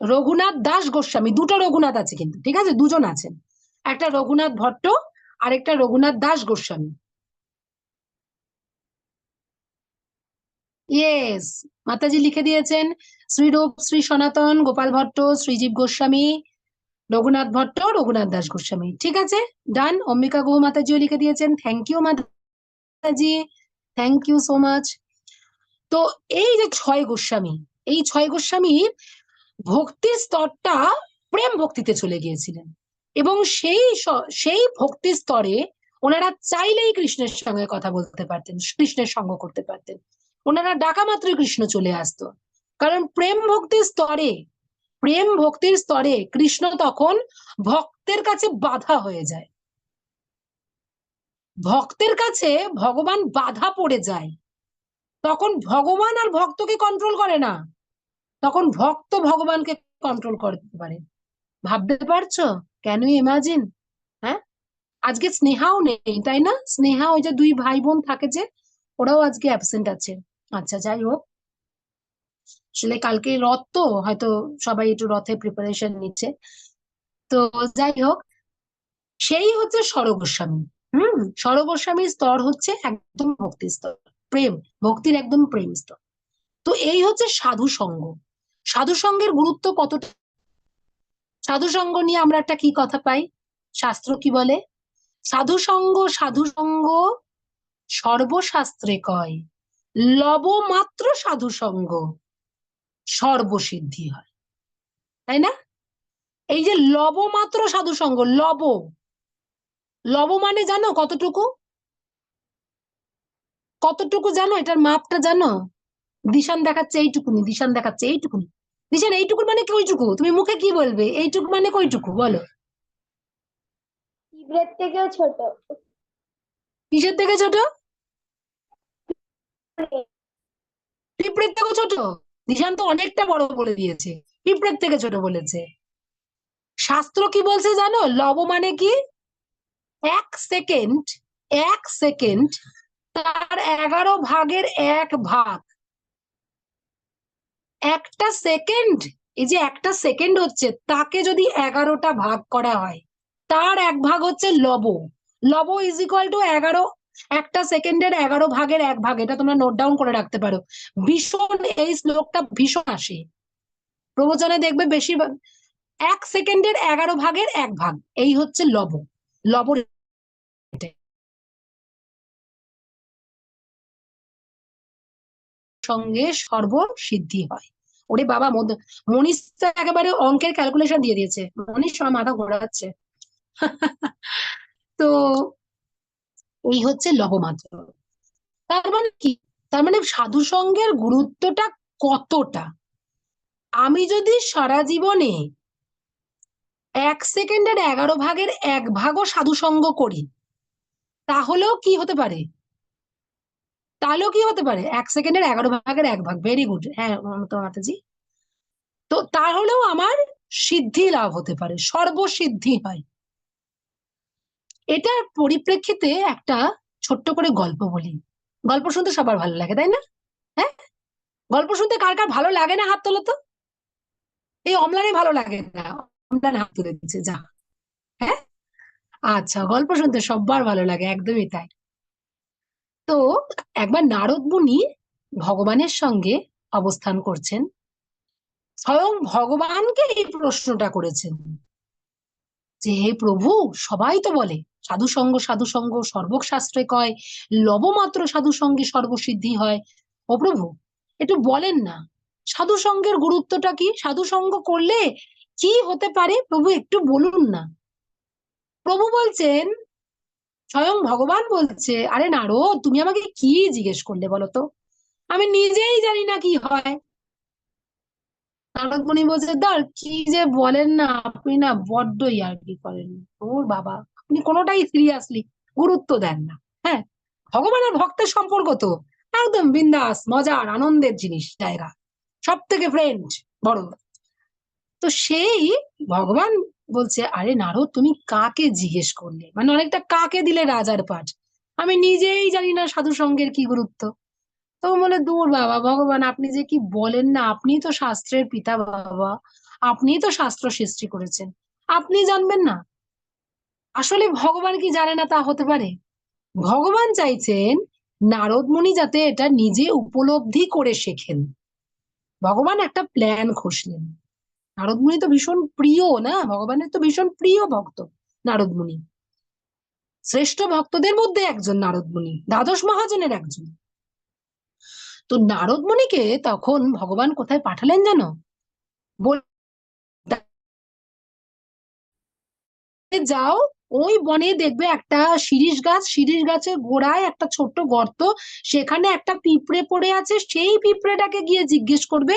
রঘুনাথ দাস গোস্বামী, দুটো রঘুনাথ আছে কিন্তু, ঠিক আছে, দুজন আছেন। একটা রঘুনাথ ভট্ট, আরেকটা রঘুনাথ দাস গোস্বামী। ইয়েস, মাতাজি লিখে দিয়েছেন। শ্রীরূপ শ্রী সনাতন, গোপাল ভট্ট, শ্রীজীব গোস্বামী, রঘুনাথ ভট্ট, রঘুনাথ দাস গোস্বামী। ঠিক আছে, ডান। অম্বিকা গুহ মাতাজিও লিখে দিয়েছেন। Thank you Mataji, thank you so much. তো এই যে 6 গোস্বামী, এই 6 গোস্বামীর ভক্তির স্তরটা প্রেম ভক্তিতে চলে গিয়েছিলেন, এবং সেই ভক্তির স্তরে ওনারা চাইলেই কৃষ্ণের সঙ্গে কথা বলতে পারতেন, কৃষ্ণের সঙ্গ করতে পারতেন। ওনারা ডাকা মাত্রই কৃষ্ণ চলে আসতো। কারণ প্রেম ভক্তির স্তরে কৃষ্ণ তখন ভক্তের কাছে বাধা হয়ে যায়। ভক্তের কাছে ভগবান বাধা পড়ে যায়। তখন ভগবান আর ভক্তকে কন্ট্রোল করে না, তখন ভক্ত ভগবানকে কন্ট্রোল করতে পারে। ভাবতে পারছো? Can you imagine? হ্যাঁ, আজকে স্নেহাও নেই, তাই না? স্নেহা, ওই যে 2 ভাই বোন থাকে যে, ওরাও আজকে অ্যাবসেন্ট আছে। আচ্ছা, যাই হোক, আসলে কালকে রথ তো, হয়তো সবাই একটু রথের প্রিপারেশন নিচ্ছে। তো যাই হোক, সেই হচ্ছে স্বরগোস্বামী। স্বরগোস্বামীর স্তর হচ্ছে একদম ভক্তি স্তর, প্রেম ভক্তির একদম প্রেম স্তর। তো এই হচ্ছে সাধু সঙ্গ। সাধু সঙ্গের গুরুত্ব কতটা? সাধু সঙ্গ নিয়ে আমরা একটা কি কথা পাই? শাস্ত্র কি বলে? সাধু সঙ্গ, সাধু সঙ্গ সর্বশাস্ত্রে কয়, লব মাত্র সাধু সঙ্গ সর্বসিদ্ধি হয়। তাই না? এই যে লব মাত্র সাধু সঙ্গ, লব, লব মানে জানো কতটুকু? কতটুকু জানো? এটার মাপটা জানো? দিশান দেখাচ্ছে এইটুকুনি, দিশান দেখাচ্ছে এইটুকুনি। দিশান এইটুকুন মানে কইটুকু? তুমি মুখে কি বলবে? এইটুকু মানে কইটুকু বলো? পিঁপড়ের থেকেও ছোট। কিসের থেকে ছোট? পিঁপড়ের থেকেও ছোট? দিশান তো অনেকটা বড় বলে দিয়েছে, পিঁপড়ের থেকে ছোট বলেছে। শাস্ত্র কি বলছে জানো? লব মানে কি? 1 সেকেন্ড, 1 সেকেন্ড তার 11 ভাগের 1 ভাগ। একটা সেকেন্ড, এই যে একটা সেকেন্ড হচ্ছে, তাকে যদি 11টা ভাগ করা হয়, তার 1 ভাগ হচ্ছে লব। লব ইজ ইকুয়াল টু 11। একটা সেকেন্ডের 11 ভাগের 1 ভাগ, এটা তোমরা নোট ডাউন করে রাখতে পারো। ভীষণ এই শ্লোকটা ভীষণ আসে প্রবচনে, দেখবে বেশিরভাগ 1 সেকেন্ডের 11 ভাগের 1 ভাগ, এই হচ্ছে লব। লব সঙ্গে সর্বসিদ্ধি হয়। ওরে বাবা, মনীষ তো একেবারে অঙ্কের ক্যালকুলেশন দিয়ে দিয়েছে, মনীষ আমার মাথা ঘোরাচ্ছে। তো এই হচ্ছে লবমাত্র। তার মানে কি? তার মানে সাধু সঙ্গের গুরুত্বটা কতটা। আমি যদি সারা জীবনে 1 সেকেন্ডের 11 ভাগের 1 ভাগও সাধু সঙ্গ করি, তাহলেও কি হতে পারে? তাহলেও কি হতে পারে? 1 সেকেন্ডের 11 ভাগের 1 ভাগ, ভেরি গুড, হ্যাঁ তো মাতাজি। তো তাহলেও আমার সিদ্ধি লাভ হতে পারে, সর্বসিদ্ধি হয়। এটার পরিপ্রেক্ষিতে একটা ছোট্ট করে গল্প বলি। গল্প শুনতে সবার ভালো লাগে, তাই না? হ্যাঁ, গল্প শুনতে কার কার ভালো লাগে না? হাত তোলো তো। এই অম্লানে ভালো লাগে না, অম্লান হাত তুলে দিচ্ছে, যা। হ্যাঁ, আচ্ছা, গল্প শুনতে সবার ভালো লাগে, একদমই তাই। তো একবার নারদ মুনি ভগবানের সঙ্গে অবস্থান করছেন, স্বয়ং ভগবানকে এই প্রশ্নটা করেছেন যে, হে প্রভু, সবাই তো বলে সাধু সঙ্গ, সাধু সঙ্গ, সর্বশাস্ত্রে কয় লবমাত্র সাধু সঙ্গে সর্বসিদ্ধি হয়। ও প্রভু, একটু বলেন না সাধু সঙ্গের গুরুত্বটা কি, সাধু সঙ্গ করলে কি হতে পারে, প্রভু একটু বলুন না। প্রভু বলছেন, স্বয়ং ভগবান বলছে, আরে নারদ, তুমি আমাকে কি জিজ্ঞেস করলে বলো তো? আমি নিজেই জানি না কি হয়। নারদ মুনি বলছে, দাঁড় কি যে বলেন না আপনি, না বড্ড ইয়ার্কি করেন। ওর বাবা, আপনি কোনোটাই সিরিয়াসলি গুরুত্ব দেন না। হ্যাঁ, ভগবান আর ভক্তের সম্পর্ক তো একদম বিন্দাস, মজার, আনন্দের জিনিস, জায়গা, সব থেকে ফ্রেন্ড বড়। তো সেই ভগবান বলছে, আরে নারদ, তুমি কাকে জিজ্ঞেস করলে, মানে অনেকটা কাকে দিলে রাজার পাঠ, আমি নিজেই জানি না সাধু সঙ্গের কি গুরুত্ব। তো বলে, দূর বাবা, ভগবান আপনি যে কি বলেন না, আপনি তো শাস্ত্রের পিতা বাবা, আপনি তো শাস্ত্র সৃষ্টি করেছেন, আপনি জানবেন না? আসলে ভগবান কি জানে না তা হতে পারে? ভগবান চাইছেন নারদ মুনি যাতে এটা নিজে উপলব্ধি করে শেখেন। ভগবান একটা প্ল্যান ঘষলেন। নারদ মুনি তো ভীষণ প্রিয়, না ভগবানের তো ভীষণ প্রিয় ভক্ত নারদ মুনি, শ্রেষ্ঠ ভক্তদের মধ্যে একজন নারদ মুনি, দ্বাদশ মহাজনের একজন। তো নারদ মুনিকে তখন ভগবান কোথায় পাঠালেন জানো? বল, যাও, ওই বনে দেখবে একটা শিরীষ গাছ, শিরীষ গাছের গোড়ায় একটা ছোট্ট গর্ত, সেখানে একটা পিঁপড়ে পড়ে আছে, সেই পিঁপড়েটাকে গিয়ে জিজ্ঞেস করবে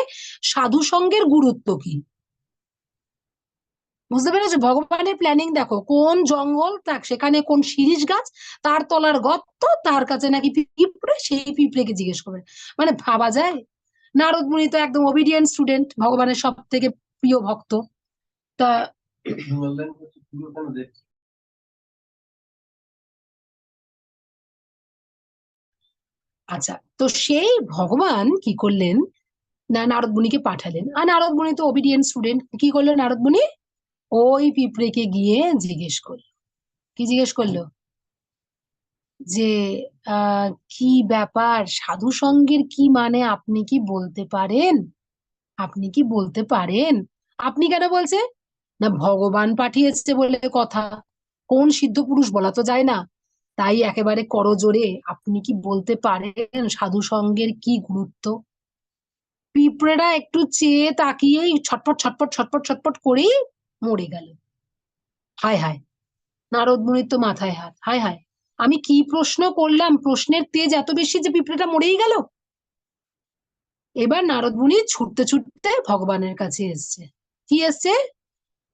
সাধু সঙ্গের গুরুত্ব কি। বুঝতে পেরেছো ভগবানের প্ল্যানিং? দেখো, কোন জঙ্গল, সেখানে কোন শিরীষ গাছ, তার তলার গর্ত, তার কাছে নাকি পিঁপড়ে, সেই পিঁপড়েকে জিজ্ঞেস করবে। মানে ভাবা যায়। নারদ মুনি তো একদম ওবিডিয়েন্ট স্টুডেন্ট, ভগবানের সব থেকে প্রিয় ভক্ত। তা আচ্ছা, তো সেই ভগবান কি করলেন না, নারদ মুনিকে পাঠালেন। আর নারদ মুনি তো ওবিডিয়েন্ট স্টুডেন্ট, কি করলো নারদ মুনি? ওই পিঁপড়েকে গিয়ে জিজ্ঞেস করলো। কি জিজ্ঞেস করলো? যে কি ব্যাপার, সাধু সঙ্গের কি মানে আপনি কি বলতে পারেন? আপনি কি বলতে পারেন? আপনি কেন বলছে? না, ভগবান পাঠিয়েছে বলে কথা, কোন সিদ্ধ পুরুষ বলা তো যায় না, তাই একেবারে করজোরে আপনি কি বলতে পারেন সাধু সঙ্গের কি গুরুত্ব? পিঁপড়েটা একটু চেয়ে তাকিয়েই ছটপট ছটপট ছটপট ছটপট করেই মরে গেল। হায় হায়, নারদ মুনির তো মাথায় হাত, হায় হায়, আমি কি প্রশ্ন করলাম, প্রশ্নের তেজ এত বেশি যে পিঁপড়েটা মরেই গেল। এবার নারদ মুনি ছুটতে ছুটতে ভগবানের কাছে এসছে। কি এসছে?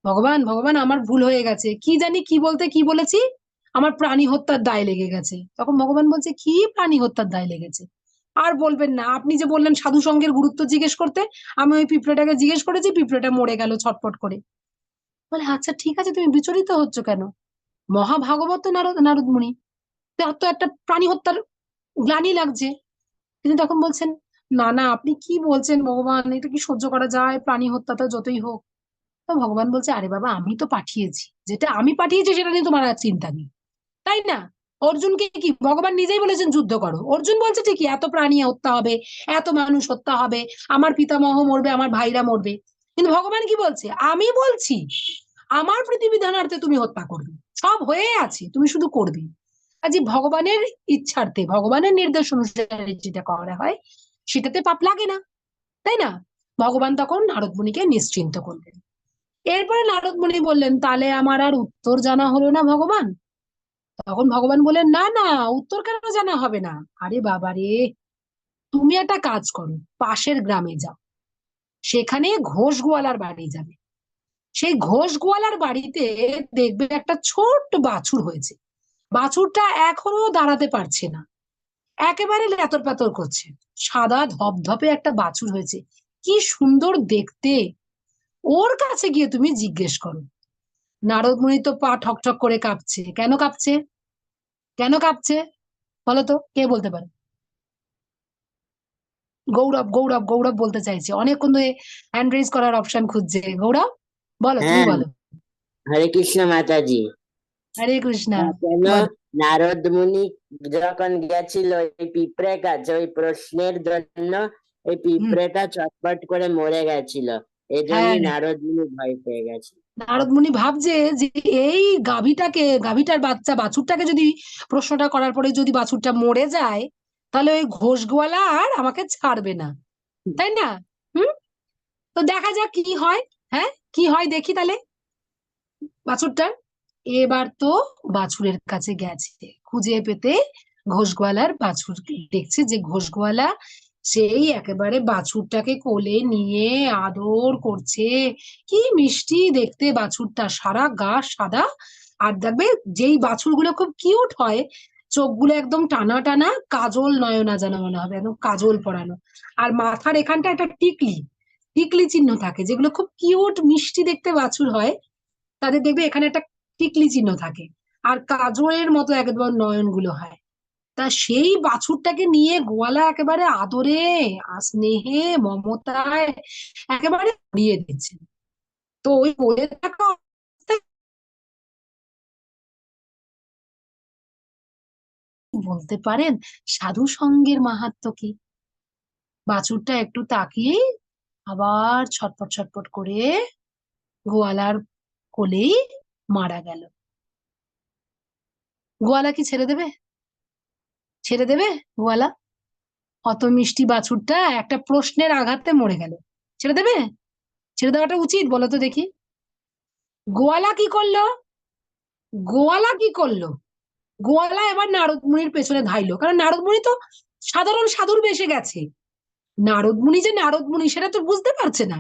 ভগবান, ভগবান, আমার ভুল হয়ে গেছে, কি জানি কি বলতে কি বলেছি, আমার প্রাণী হত্যার দায় লেগে গেছে। তখন ভগবান বলছে, কি প্রাণী হত্যার দায় লেগেছে? আর বলবেন না, আপনি যে বললেন সাধু সঙ্গের গুরুত্ব জিজ্ঞেস করতে, আমি ওই পিঁপড়েটাকে জিজ্ঞেস করেছি, পিঁপড়েটা মরে গেল ছটপট করে। বলে, আচ্ছা ঠিক আছে, তুমি বিচলিত হচ্ছ কেন? মহাভাগবত নারদ নারদ মুনি, তার তো একটা প্রাণী হত্যার গ্লানি লাগছে। তিনি তখন বলছেন, না না, আপনি কি বলছেন ভগবান, এটা কি সহ্য করা যায়, প্রাণী হত্যাটা যতই হোক। তো ভগবান বলছে, আরে বাবা, আমি তো পাঠিয়েছি, যেটা আমি পাঠিয়েছি সেটা নিয়ে তোমার আর চিন্তা নেই, তাই না? অর্জুনকে কি ভগবান নিজেই বলেছেন যুদ্ধ করো, অর্জুন বলছে ঠিকই এত প্রাণী হত্যা হবে, এত মানুষ হত্যা হবে, আমার পিতামহ মরবে, আমার ভাইরা মরবে, কিন্তু ভগবান কি বলছে, আমি বলছি আমার প্রতিবিধানার্থে তুমি হত্যা করবে, সব হয়ে আছে, তুমি শুধু করবে। কাজে ভগবানের ইচ্ছার্থে, ভগবানের নির্দেশ অনুসারে যেটা করা হয় সেটাতে পাপ লাগে না, তাই না? ভগবান তখন নারদ মুনিকে নিশ্চিন্ত করলেন। এরপরে নারদ মুনি বললেন, তাহলে আমার আর উত্তর জানা হলো না ভগবান। তখন ভগবান বললেন, না না, উত্তর কেন জানা হবে না? আরে বাবা রে, তুমি একটা কাজ করো, পাশের গ্রামে যাও, সেখানে ঘোষ গোয়ালার বাড়ি যাবে, সেই ঘোষ গোয়ালার বাড়িতে দেখবে একটা ছোট্ট বাছুর হয়েছে, বাছুরটা এখনো দাঁড়াতে পারছে না, একেবারে ল্যাতর প্যাতর করছে, সাদা ধপধপে একটা বাছুর হয়েছে, কি সুন্দর দেখতে। ওর কাছে গিয়ে তুমি জিজ্ঞেস করো। নারদ মুনি তো পা ঠকঠক করে কাঁপছে, কেন কাঁপছে, কেন কাঁপছে বলো তো, কে বলতে পারে? গৌরব, গৌরব, গৌরব বলতে চাইছে, অনেকক্ষণ ধরে হ্যান্ড রেজ করার অপশন খুঁজছে। গৌরব, বলো, তুমি হ্যাঁ, বলো। হরে কৃষ্ণ মাতাজি। হরে কৃষ্ণা। কেন? বলো। নারদ মুনি যখন গেছিল ওই পিঁপড়ে কাছে ওই প্রশ্নের জন্য, ওই হুম। পিঁপড়েটা চটপট করে মরে গেছিল, এই হ্যাঁ, জন্যই নারদ মুনি ভয় পেয়ে গেছে। নারদ মুনি ভাবছে যে এই গাভীটাকে, গাভীটার বাচ্চা বাছুরটাকে যদি, প্রশ্নটা করার পরে যদি বাছুরটা মরে যায়, তাহলে ওই ঘোষ গোয়ালা আর আমাকে ছাড়বে না, তাই না? হুম। তো দেখা যাক কি হয়। হ্যাঁ, কি হয় দেখি তাহলে বাছুরটার। এবার তো বাছুরের কাছে গেছে, খুঁজে পেতে ঘোষগোয়ালার বাছুর দেখছে যে ঘোষগোয়ালা সেই একেবারে বাছুরটাকে কোলে নিয়ে আদর করছে, কি মিষ্টি দেখতে বাছুরটা, সারা গা সাদা। আর দেখবে, যেই বাছুরগুলো খুব কিউট হয়, চোখগুলো একদম টানা টানা, কাজল নয়না যেন মনে হবে, একদম কাজল পরানো, আর মাথার এখানটা একটা টিকলি, টিকলি চিহ্ন থাকে, যেগুলো খুব কিউট মিষ্টি দেখতে বাছুর হয়, তাদের দেখবে এখানে একটা টিকলি চিহ্ন থাকে, আর কাজলের মতো একদম নয়ন গুলো হয়। তা সেই বাছুরটাকে নিয়ে গোয়ালা একেবারে আদরে আর স্নেহে মমতায় একেবারে ভরিয়ে দিচ্ছে। তো ওই কোলে থাকা অবস্থায় বলতে পারেন সাধু সঙ্গের মাহাত্ম্য কি। বাছুরটা একটু তাকিয়ে আবার ছটপট ছটপট করে গোয়ালার কোলেই মারা গেল। গোয়ালা কি ছেড়ে দেবে? ছেড়ে দেবে গোয়ালা? অত মিষ্টি বাছুরটা একটা প্রশ্নের আঘাতে মরে গেল, ছেড়ে দেবে? ছেড়ে দেওয়াটা উচিত বলো তো দেখি। গোয়ালা কি করলো? গোয়ালা কি করলো? গোয়ালা এবার নারদ মুনির পেছনে ধাইলো, কারণ নারদ মুনি তো সাধারণ সাধুর বেশে গেছে, নারদ মুনি যে নারদ মুনি সেটা তো বুঝতে পারছে না।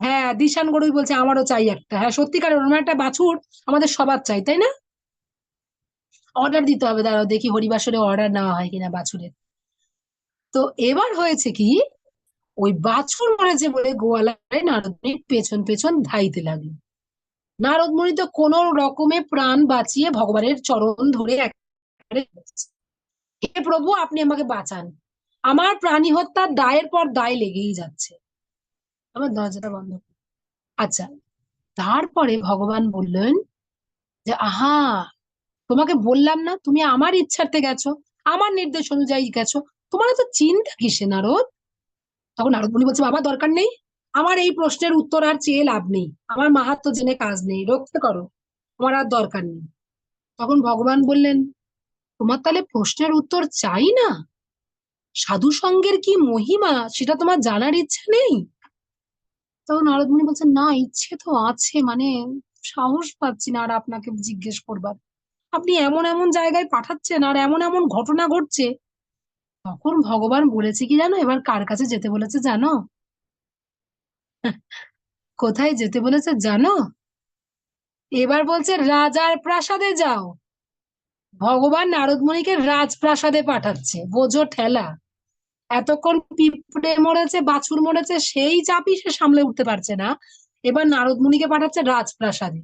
হ্যাঁ, দিশান গড়ুই বলছে, আমারও চাই একটা, হ্যাঁ সত্যিকার ওরকম একটা বাছুর আমাদের সবার চাই, তাই না? অর্ডার দিতে হবে, দাঁড়াও দেখি হরিবাসরে অর্ডার নেওয়া হয় কিনা বাছুরের। তো এবার হয়েছে কি, ওই বাছুর মরেছে বলে গোয়ালায় নারদ মুনির পেছন পেছন ধাইতে লাগলো। নারদ মুনি তো কোন রকমে প্রাণ বাঁচিয়ে ভগবানের চরণ ধরে একেবারে বলছে, হে প্রভু, আপনি আমাকে বাঁচান, আমার প্রাণী হত্যার দায়ের পর দায় লেগেই যাচ্ছে। আমার দরজাটা বন্ধ করো। আচ্ছা, তারপরে ভগবান বললেন যে, আহা, তোমাকে বললাম না তুমি আমার ইচ্ছার্থে গেছো, আমার নির্দেশ অনুযায়ী গেছো, তোমার তো চিন্তা কিসে নারদ? তখন নারদ মুনি বলছে, বাবা দরকার নেই, আমার এই প্রশ্নের উত্তর আর চেয়ে লাভ নেই, আমার মাহাত্ম্য জেনে কাজ নেই, রক্ষে করো, আমার আর দরকার নেই। তখন ভগবান বললেন, তোমার তাহলে প্রশ্নের উত্তর চাই না? সাধু সঙ্গের কি মহিমা সেটা তোমার জানার ইচ্ছে নেই? তখন নারদমুনি বলছেন, না, ইচ্ছে তো আছে, মানে সাহস পাচ্ছি না আর আপনাকে জিজ্ঞেস করবার। আপনি এমন এমন জায়গায় পাঠাচ্ছেন আর এমন এমন ঘটনা ঘটছে। তখন ভগবান বলেছে কি জানো, এবার কার কাছে যেতে বলেছে জানো? কোথায় যেতে বলেছে জানো? এবার বলছে রাজার প্রাসাদে যাও। ভগবান নারদমুনিকে রাজপ্রাসাদে পাঠাচ্ছে, বোঝো ঠেলা। এতক্ষণ পিঁপড়ে মরেছে, বাছুর মরেছে, সেই চাপই সে সামলে উঠতে পারছে না। এবার নারদমুনিকে পাঠাচ্ছে রাজপ্রাসাদে।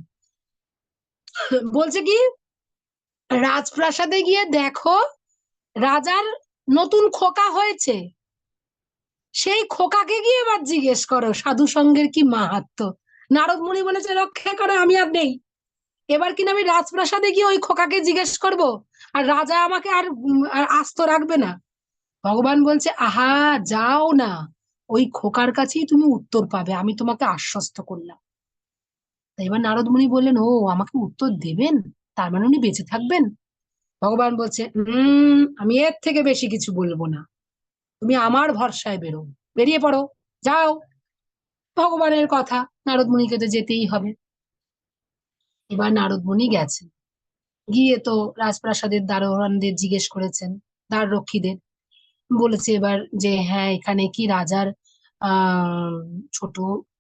বলছে কি, রাজপ্রাসাদে গিয়ে দেখো রাজার নতুন খোকা হয়েছে, সেই খোকাকে গিয়ে এবার জিজ্ঞেস করো সাধু সঙ্গের কি মাহাত্ম্য। নারদমুনি বলেছে, রক্ষা করো, আমি আর নেই। এবার কিনা আমি রাজপ্রাসাদে গিয়ে ওই খোকাকে জিজ্ঞেস করব, আর রাজা আমাকে আর আস্ত রাখবে না। ভগবান বলছে, আহা, যাও না, ওই খোকার কাছেই তুমি উত্তর পাবে, আমি তোমাকে আশ্বস্ত করলাম। তাই এবার নারদ মুনি বললেন, ও আমাকে উত্তর দেবেন, তার মানে উনি বেঁচে থাকবেন। ভগবান বলছে, আমি এর থেকে বেশি কিছু বলবো না, তুমি আমার ভরসায় বেরো, বেরিয়ে পড়ো, যাও। ভগবানের কথা, নারদ মুনিকে তো যেতেই হবে। এবার নারদ মুনি গেছেন, গিয়ে তো রাজপ্রাসাদের দারোয়ানদের জিজ্ঞেস করেছেন, দ্বার রক্ষীদের। বলেছে এবার যে, হ্যাঁ, এখানে কি রাজার আহ ছোট,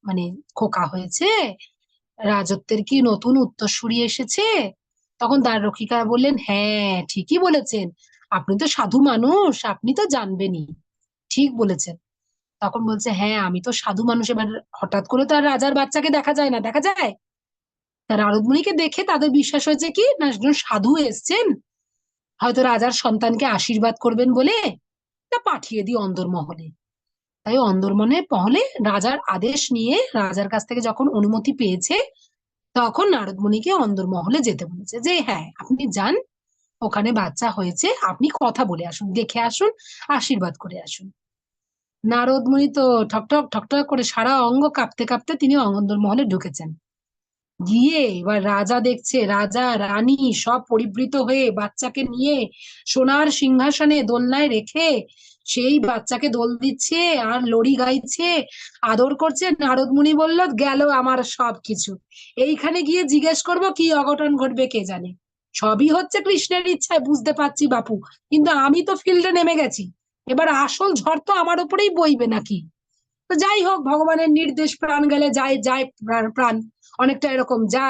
মানে খোকা হয়েছে, রাজত্বের কি নতুন উত্তরসূরি এসেছে? তখন দ্বাররক্ষিকা বললেন, হ্যাঁ, ঠিকই বলেছেন, আপনি তো সাধু মানুষ, আপনি তো জানবেনই, ঠিক বলেছেন। তখন বলছে, হ্যাঁ, আমি তো সাধু মানুষ, এবার হঠাৎ করে তো আর রাজার বাচ্চাকে দেখা যায় না, দেখা যায়? তার নারদমুনিকে দেখে তাদের বিশ্বাস হয়েছে কি না, একজন সাধু এসছেন, হয়তো রাজার সন্তানকে আশীর্বাদ করবেন বলে, তা পাঠিয়ে দিই অন্দরমহলে। তাই অন্দরমহলে রাজার আদেশ নিয়ে, রাজার কাছ থেকে যখন অনুমতি পেয়েছে, তখন নারদ মুনিকে অন্দরমহলে যেতে বলেছে, যে হ্যাঁ, আপনি যান, ওখানে বাচ্চা হয়েছে, আপনি কথা বলে আসুন, দেখে আসুন, আশীর্বাদ করে আসুন। নারদ মুনি তো ঠকঠক ঠকঠক করে সারা অঙ্গ কাঁপতে কাঁপতে তিনি অন্দরমহলে ঢুকেছেন। গিয়ে এবার রাজা দেখছে, রাজা রানী সব পরিবৃত হয়ে বাচ্চাকে নিয়ে সোনার সিংহাসনে দোলনায় রেখে সেই বাচ্চাকে দোল দিচ্ছে আর লড়ি গাইছে, আদর করছে। নারদ মুনি বলল, গেল আমার সব কিছু, এইখানে গিয়ে জিজ্ঞেস করব কি অঘটন ঘটবে কে জানে। সবই হচ্ছে কৃষ্ণের ইচ্ছায়, বুঝতে পারছি বাপু, কিন্তু আমি তো ফিল্ডে নেমে গেছি, এবার আসল ঝড় তো আমার উপরেই বইবে নাকি। তো যাই হোক, ভগবানের নির্দেশ, প্রাণ গেলে যায় যায় প্রাণ, অনেকটা এরকম, যা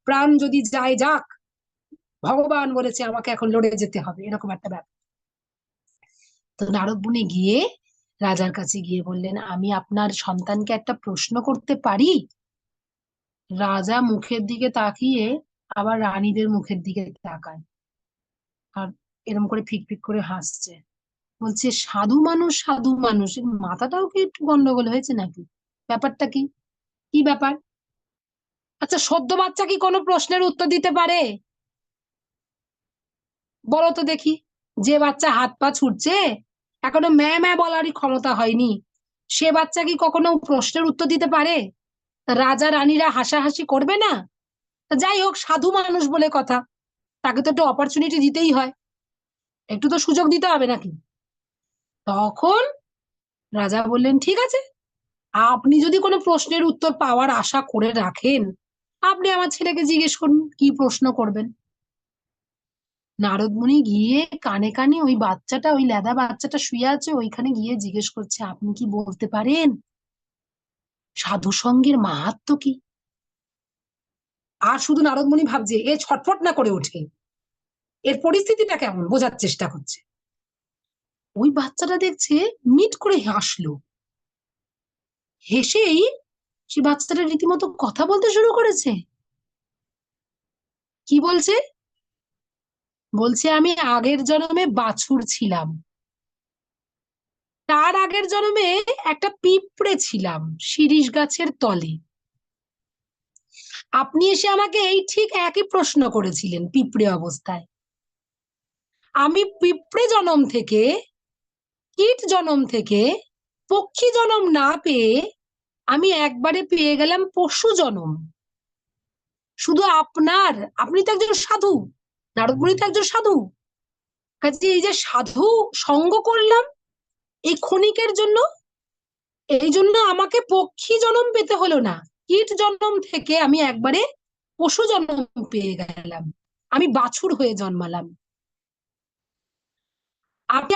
প্রাণ যদি যায় যাক, ভগবান বলেছে আমাকে এখন লড়ে যেতে হবে, এরকম একটা ব্যাপার। তো নারদ মুনি গিয়ে রাজার কাছে গিয়ে বললেন, আমি আপনার সন্তানকে একটা প্রশ্ন করতে পারি? রাজা মুখের দিকে তাকিয়ে আবার রানীদের মুখের দিকে তাকায়, আর এরকম করে ফিক ফিক করে হাসছে। বলছে, সাধু মানুষ, সাধু মানুষ, এর মাথাটাও কি একটু গন্ডগোল হয়েছে নাকি? ব্যাপারটা কি? কি ব্যাপার? আচ্ছা, সদ্য বাচ্চা কি কোনো প্রশ্নের উত্তর দিতে পারে? বলো তো দেখি। যে বাচ্চা হাত পা ছুটছে, এখনো ম্যা ম্যা বলারই ক্ষমতা হয়নি, সে বাচ্চা কি কখনো প্রশ্নের উত্তর দিতে পারে? তা রাজা রানীরা হাসাহাসি করবে না? তা যাই হোক, সাধু মানুষ বলে কথা, তাকে তো একটু অপরচুনিটি দিতেই হয়, একটু তো সুযোগ দিতে হবে নাকি। তখন রাজা বললেন, ঠিক আছে, আপনি যদি কোনো প্রশ্নের উত্তর পাওয়ার আশা করে রাখেন, আপনি আমার ছেলেকে জিজ্ঞেস করুন কি প্রশ্ন করবেন। নারদ মুনি গিয়ে কানে কানে ওই বাচ্চাটা, ওই লেদা বাচ্চাটা শুয়ে আছে ওইখানে, গিয়ে জিজ্ঞেস করছে, আপনি কি বলতে পারেন সাধু সঙ্গের মাহাত্ম্য কি? আর শুধু নারদ মুনি ভাবছে এ ছটফট না করে ওঠে, এর পরিস্থিতিটা কেমন বোঝার চেষ্টা করছে। ওই বাচ্চাটা দেখছে, মিট করে হাসলো, হেসেই সে বাচ্চাটা রীতিমতো কথা বলতে শুরু করেছে। কি বলছে? বলছে, আমি আগের জন্মে বাছুর ছিলাম, তার আগের জন্মে একটা পিঁপড়ে ছিলাম শিরীষ গাছের তলে। আপনি এসে আমাকে এই ঠিক একই প্রশ্ন করেছিলেন পিঁপড়ে অবস্থায়। আমি পিঁপড়ে জনম থেকে, কীট জনম থেকে, পক্ষী জনম না পেয়ে আমি একবারে পেয়ে গেলাম পশু জনম। শুধু আপনি তো একজন সাধু, নারদ মুনি তো একজন সাধু, কাজে এই যে সাধু সঙ্গ করলাম, এই ক্ষণিকের জন্য, এই জন্য আমাকে পক্ষী জন্ম পেতে হলো না, কীট জন্ম থেকে আমি একবারে পশু জন্ম পেয়ে গেলাম, আমি বাছুর হয়ে জন্মালাম। আপনি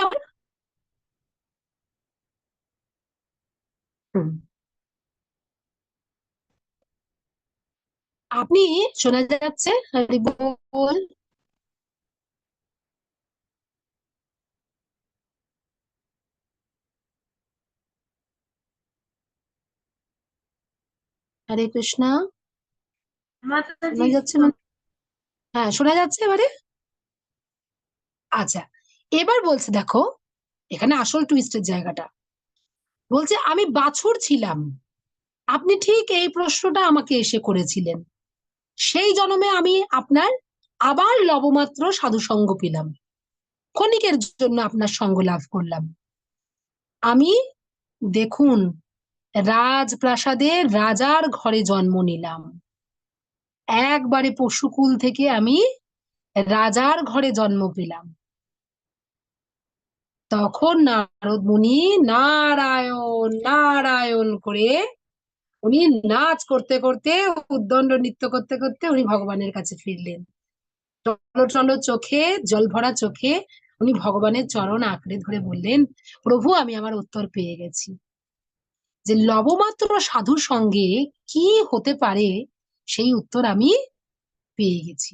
হুম, আপনি শোনা যাচ্ছে? হরি বল। হরে কৃষ্ণ। মাতাজি। শোনা যাচ্ছে হ্যাঁ, শোনা যাচ্ছে এবারে? আচ্ছা, এবার বলছে দেখো, এখানে আসল টুইস্টের জায়গাটা বলছে আমি বাছুর ছিলাম, আপনি ঠিক এই প্রশ্নটা আমাকে এসে করেছিলেন, সেই জন্মে আমি আপনার আবার লবমাত্র সাধু সঙ্গ পেলাম, ক্ষণিকের জন্য আপনার সঙ্গ লাভ করলাম। আমি দেখুন রাজপ্রাসাদে রাজার ঘরে জন্ম নিলাম, একবারে পশুকুল থেকে আমি রাজার ঘরে জন্ম পেলাম। তখন নারদ মুনি নারায়ণ নারায়ণ করে উনি নাচ করতে করতে, উদ্দণ্ড নৃত্য করতে করতে উনি ভগবানের কাছে ফিরলেন। টলটল চোখে, জল ভরা চোখে উনি ভগবানের চরণ আঁকড়ে ধরে বললেন, প্রভু আমি আমার উত্তর পেয়ে গেছি, যে লবমাত্র সাধুর সঙ্গে কি হতে পারে সেই উত্তর আমি পেয়ে গেছি।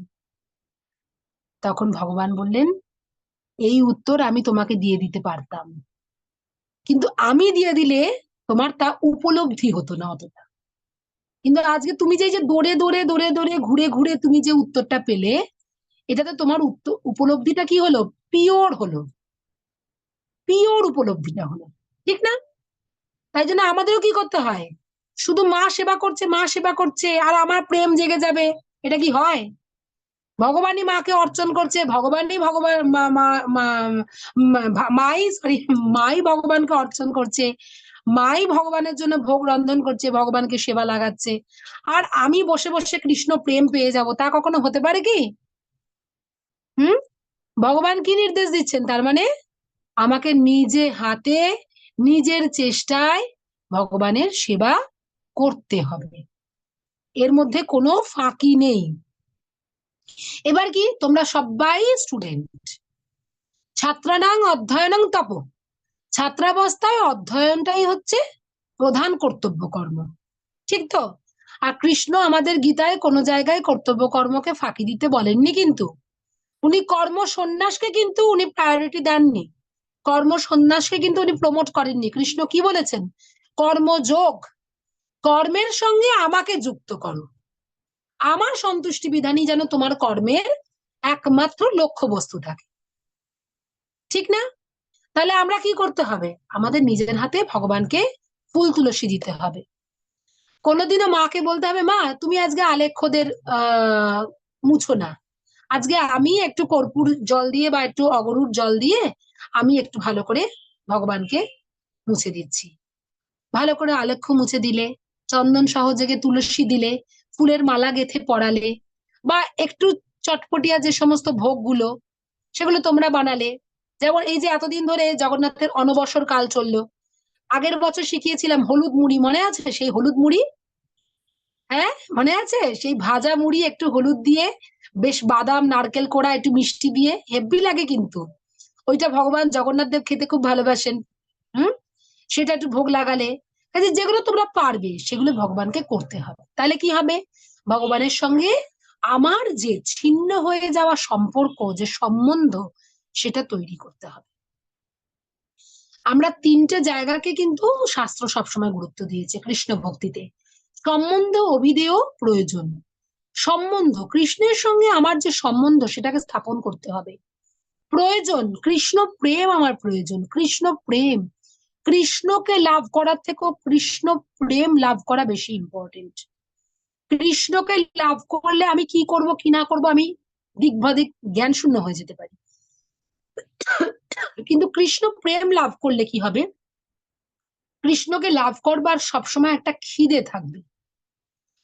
তখন ভগবান বললেন, এই উত্তর আমি তোমাকে দিয়ে দিতে পারতাম, কিন্তু আমি দিয়ে দিলে তোমার তা উপলব্ধি হতো না অতটা। কিন্তু আজকে তুমি যে এই যে দৌড়ে দৌড়ে দৌড়ে দৌড়ে ঘুরে ঘুরে তুমি যে উত্তরটা পেলে, এটাতে তোমার উত্তর উপলব্ধিটা কি হলো, পিওর হলো, পিওর উপলব্ধিটা হলো, ঠিক না? তাই জন্য আমাদেরও কি করতে হয়, শুধু মা সেবা করছে মা সেবা করছে আর আমার প্রেম জেগে যাবে, এটা কি হয়? ভগবানই মাকে অর্চন করছে, ভগবানই ভগবান মাই সরি, মাই ভগবানকে অর্চন করছে, মাই ভগবানের জন্য ভোগ রন্ধন করছে, ভগবানকে সেবা লাগাচ্ছে, আর আমি বসে বসে কৃষ্ণ প্রেম পেয়ে যাব, তা কখনো হতে পারে কি? হুম। ভগবান কি নির্দেশ দিচ্ছেন তার মানে, আমাকে নিজে হাতে নিজের চেষ্টায় ভগবানের সেবা করতে হবে, এর মধ্যে কোনো ফাঁকি নেই। এবার কি, তোমরা সবাই স্টুডেন্ট, ছাত্রানাং অধ্যয়নং তপ, ছাত্রাবস্থায় অধ্যয়নটাই হচ্ছে প্রধান কর্তব্য কর্ম, ঠিক তো? আর কৃষ্ণ আমাদের গীতায় কোনো জায়গায় কর্তব্য কর্মকে ফাঁকি দিতে বলেননি, কিন্তু উনি কর্ম সন্ন্যাসকে কিন্তু উনি প্রায়োরিটি দেননি, কর্ম সন্ন্যাসকে কিন্তু উনি প্রমোট করেননি। কৃষ্ণ কি বলেছেন, কর্মযোগ, কর্মের সঙ্গে আমাকে যুক্ত করো, আমার সন্তুষ্টি বিধানই যেন তোমার কর্মের একমাত্র লক্ষ্য বস্তু থাকে, ঠিক না? তাহলে আমরা কি করতে হবে, আমাদের নিজের হাতে ভগবানকে ফুল তুলসী দিতে হবে। কোনোদিনও মাকে বলতে হবে, মা তুমি আজকে আলেখ্যদের মুছো না, আজকে আমি একটু কর্পূর জল দিয়ে বা একটু অগরুর জল দিয়ে আমি একটু ভালো করে ভগবানকে মুছে দিচ্ছি। ভালো করে আলেখ্য মুছে দিলে, চন্দন সহযোগে তুলসী দিলে, ফুলের মালা গেঁথে পরালে, বা একটু চটপটিয়া যে সমস্ত ভোগগুলো সেগুলো তোমরা বানালে, যেমন এই যে এতদিন ধরে জগন্নাথের অনবসর কাল চললো, আগের বছর শিখিয়েছিলাম হলুদ মুড়ি, মনে আছে সেই হলুদ মুড়ি? হ্যাঁ, মনে আছে সেই ভাজা মুড়ি একটু হলুদ দিয়ে, বেশ বাদাম নারকেল কোড়া একটু মিষ্টি দিয়ে, হেব্বি লাগে কিন্তু, ওইটা ভগবান জগন্নাথ দেব খেতে খুব ভালোবাসেন। হুম। সেটা একটু ভোগ লাগালে, কাজে যেগুলো তোমরা পারবে সেগুলো ভগবানকে করতে হবে, তাহলে কি হবে, ভগবানের সঙ্গে আমার যে ছিন্ন হয়ে যাওয়া সম্পর্ক, যে সম্বন্ধ, সেটা তৈরি করতে হবে। আমরা তিনটে জায়গাকে কিন্তু শাস্ত্র সবসময় গুরুত্ব দিয়েছে কৃষ্ণ ভক্তিতে, সম্বন্ধ, অভিধেয়, প্রয়োজন। সম্বন্ধ, কৃষ্ণের সঙ্গে আমার যে সম্বন্ধ সেটাকে স্থাপন করতে হবে। প্রয়োজন, কৃষ্ণ প্রেম আমার প্রয়োজন, কৃষ্ণ প্রেম, কৃষ্ণকে লাভ করার থেকেও কৃষ্ণ প্রেম লাভ করা বেশি ইম্পর্টেন্ট। কৃষ্ণকে লাভ করলে আমি কি করব কি না করব আমি দিগ্ভাদিক জ্ঞান শূন্য হয়ে যেতে পারি, কিন্তু কৃষ্ণ প্রেম লাভ করলে কি হবে, কৃষ্ণকে লাভ করবার সবসময় একটা খিদে থাকবে।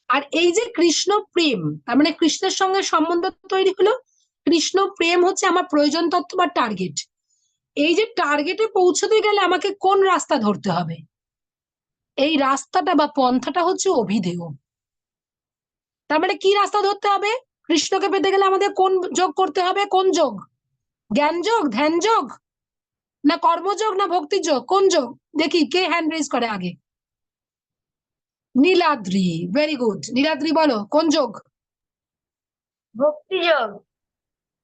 আর এই যে কৃষ্ণ প্রেম, তার মানে কৃষ্ণের সঙ্গে সম্বন্ধ তৈরি হলো, কৃষ্ণ প্রেম হচ্ছে আমার প্রয়োজন তত্ত্ব বা টার্গেট, এই যে টার্গেটে পৌঁছতে গেলে আমাকে কোন রাস্তা ধরতে হবে, এই রাস্তাটা বা পন্থাটা হচ্ছে অভিধেয়। তার মানে কি রাস্তা ধরতে হবে? কৃষ্ণকে পেতে গেলে আমাদের কোন যোগ করতে হবে? কোন যোগ? জ্ঞান যোগ, ধ্যান যোগ, না কর্মযোগ, না ভক্তি যোগ? কোন যোগ? দেখি কে হ্যান্ড রেজ করে আগে। Niladri, very good. নীলাদ্রি বলো কোন যোগ? ভক্তি যোগ।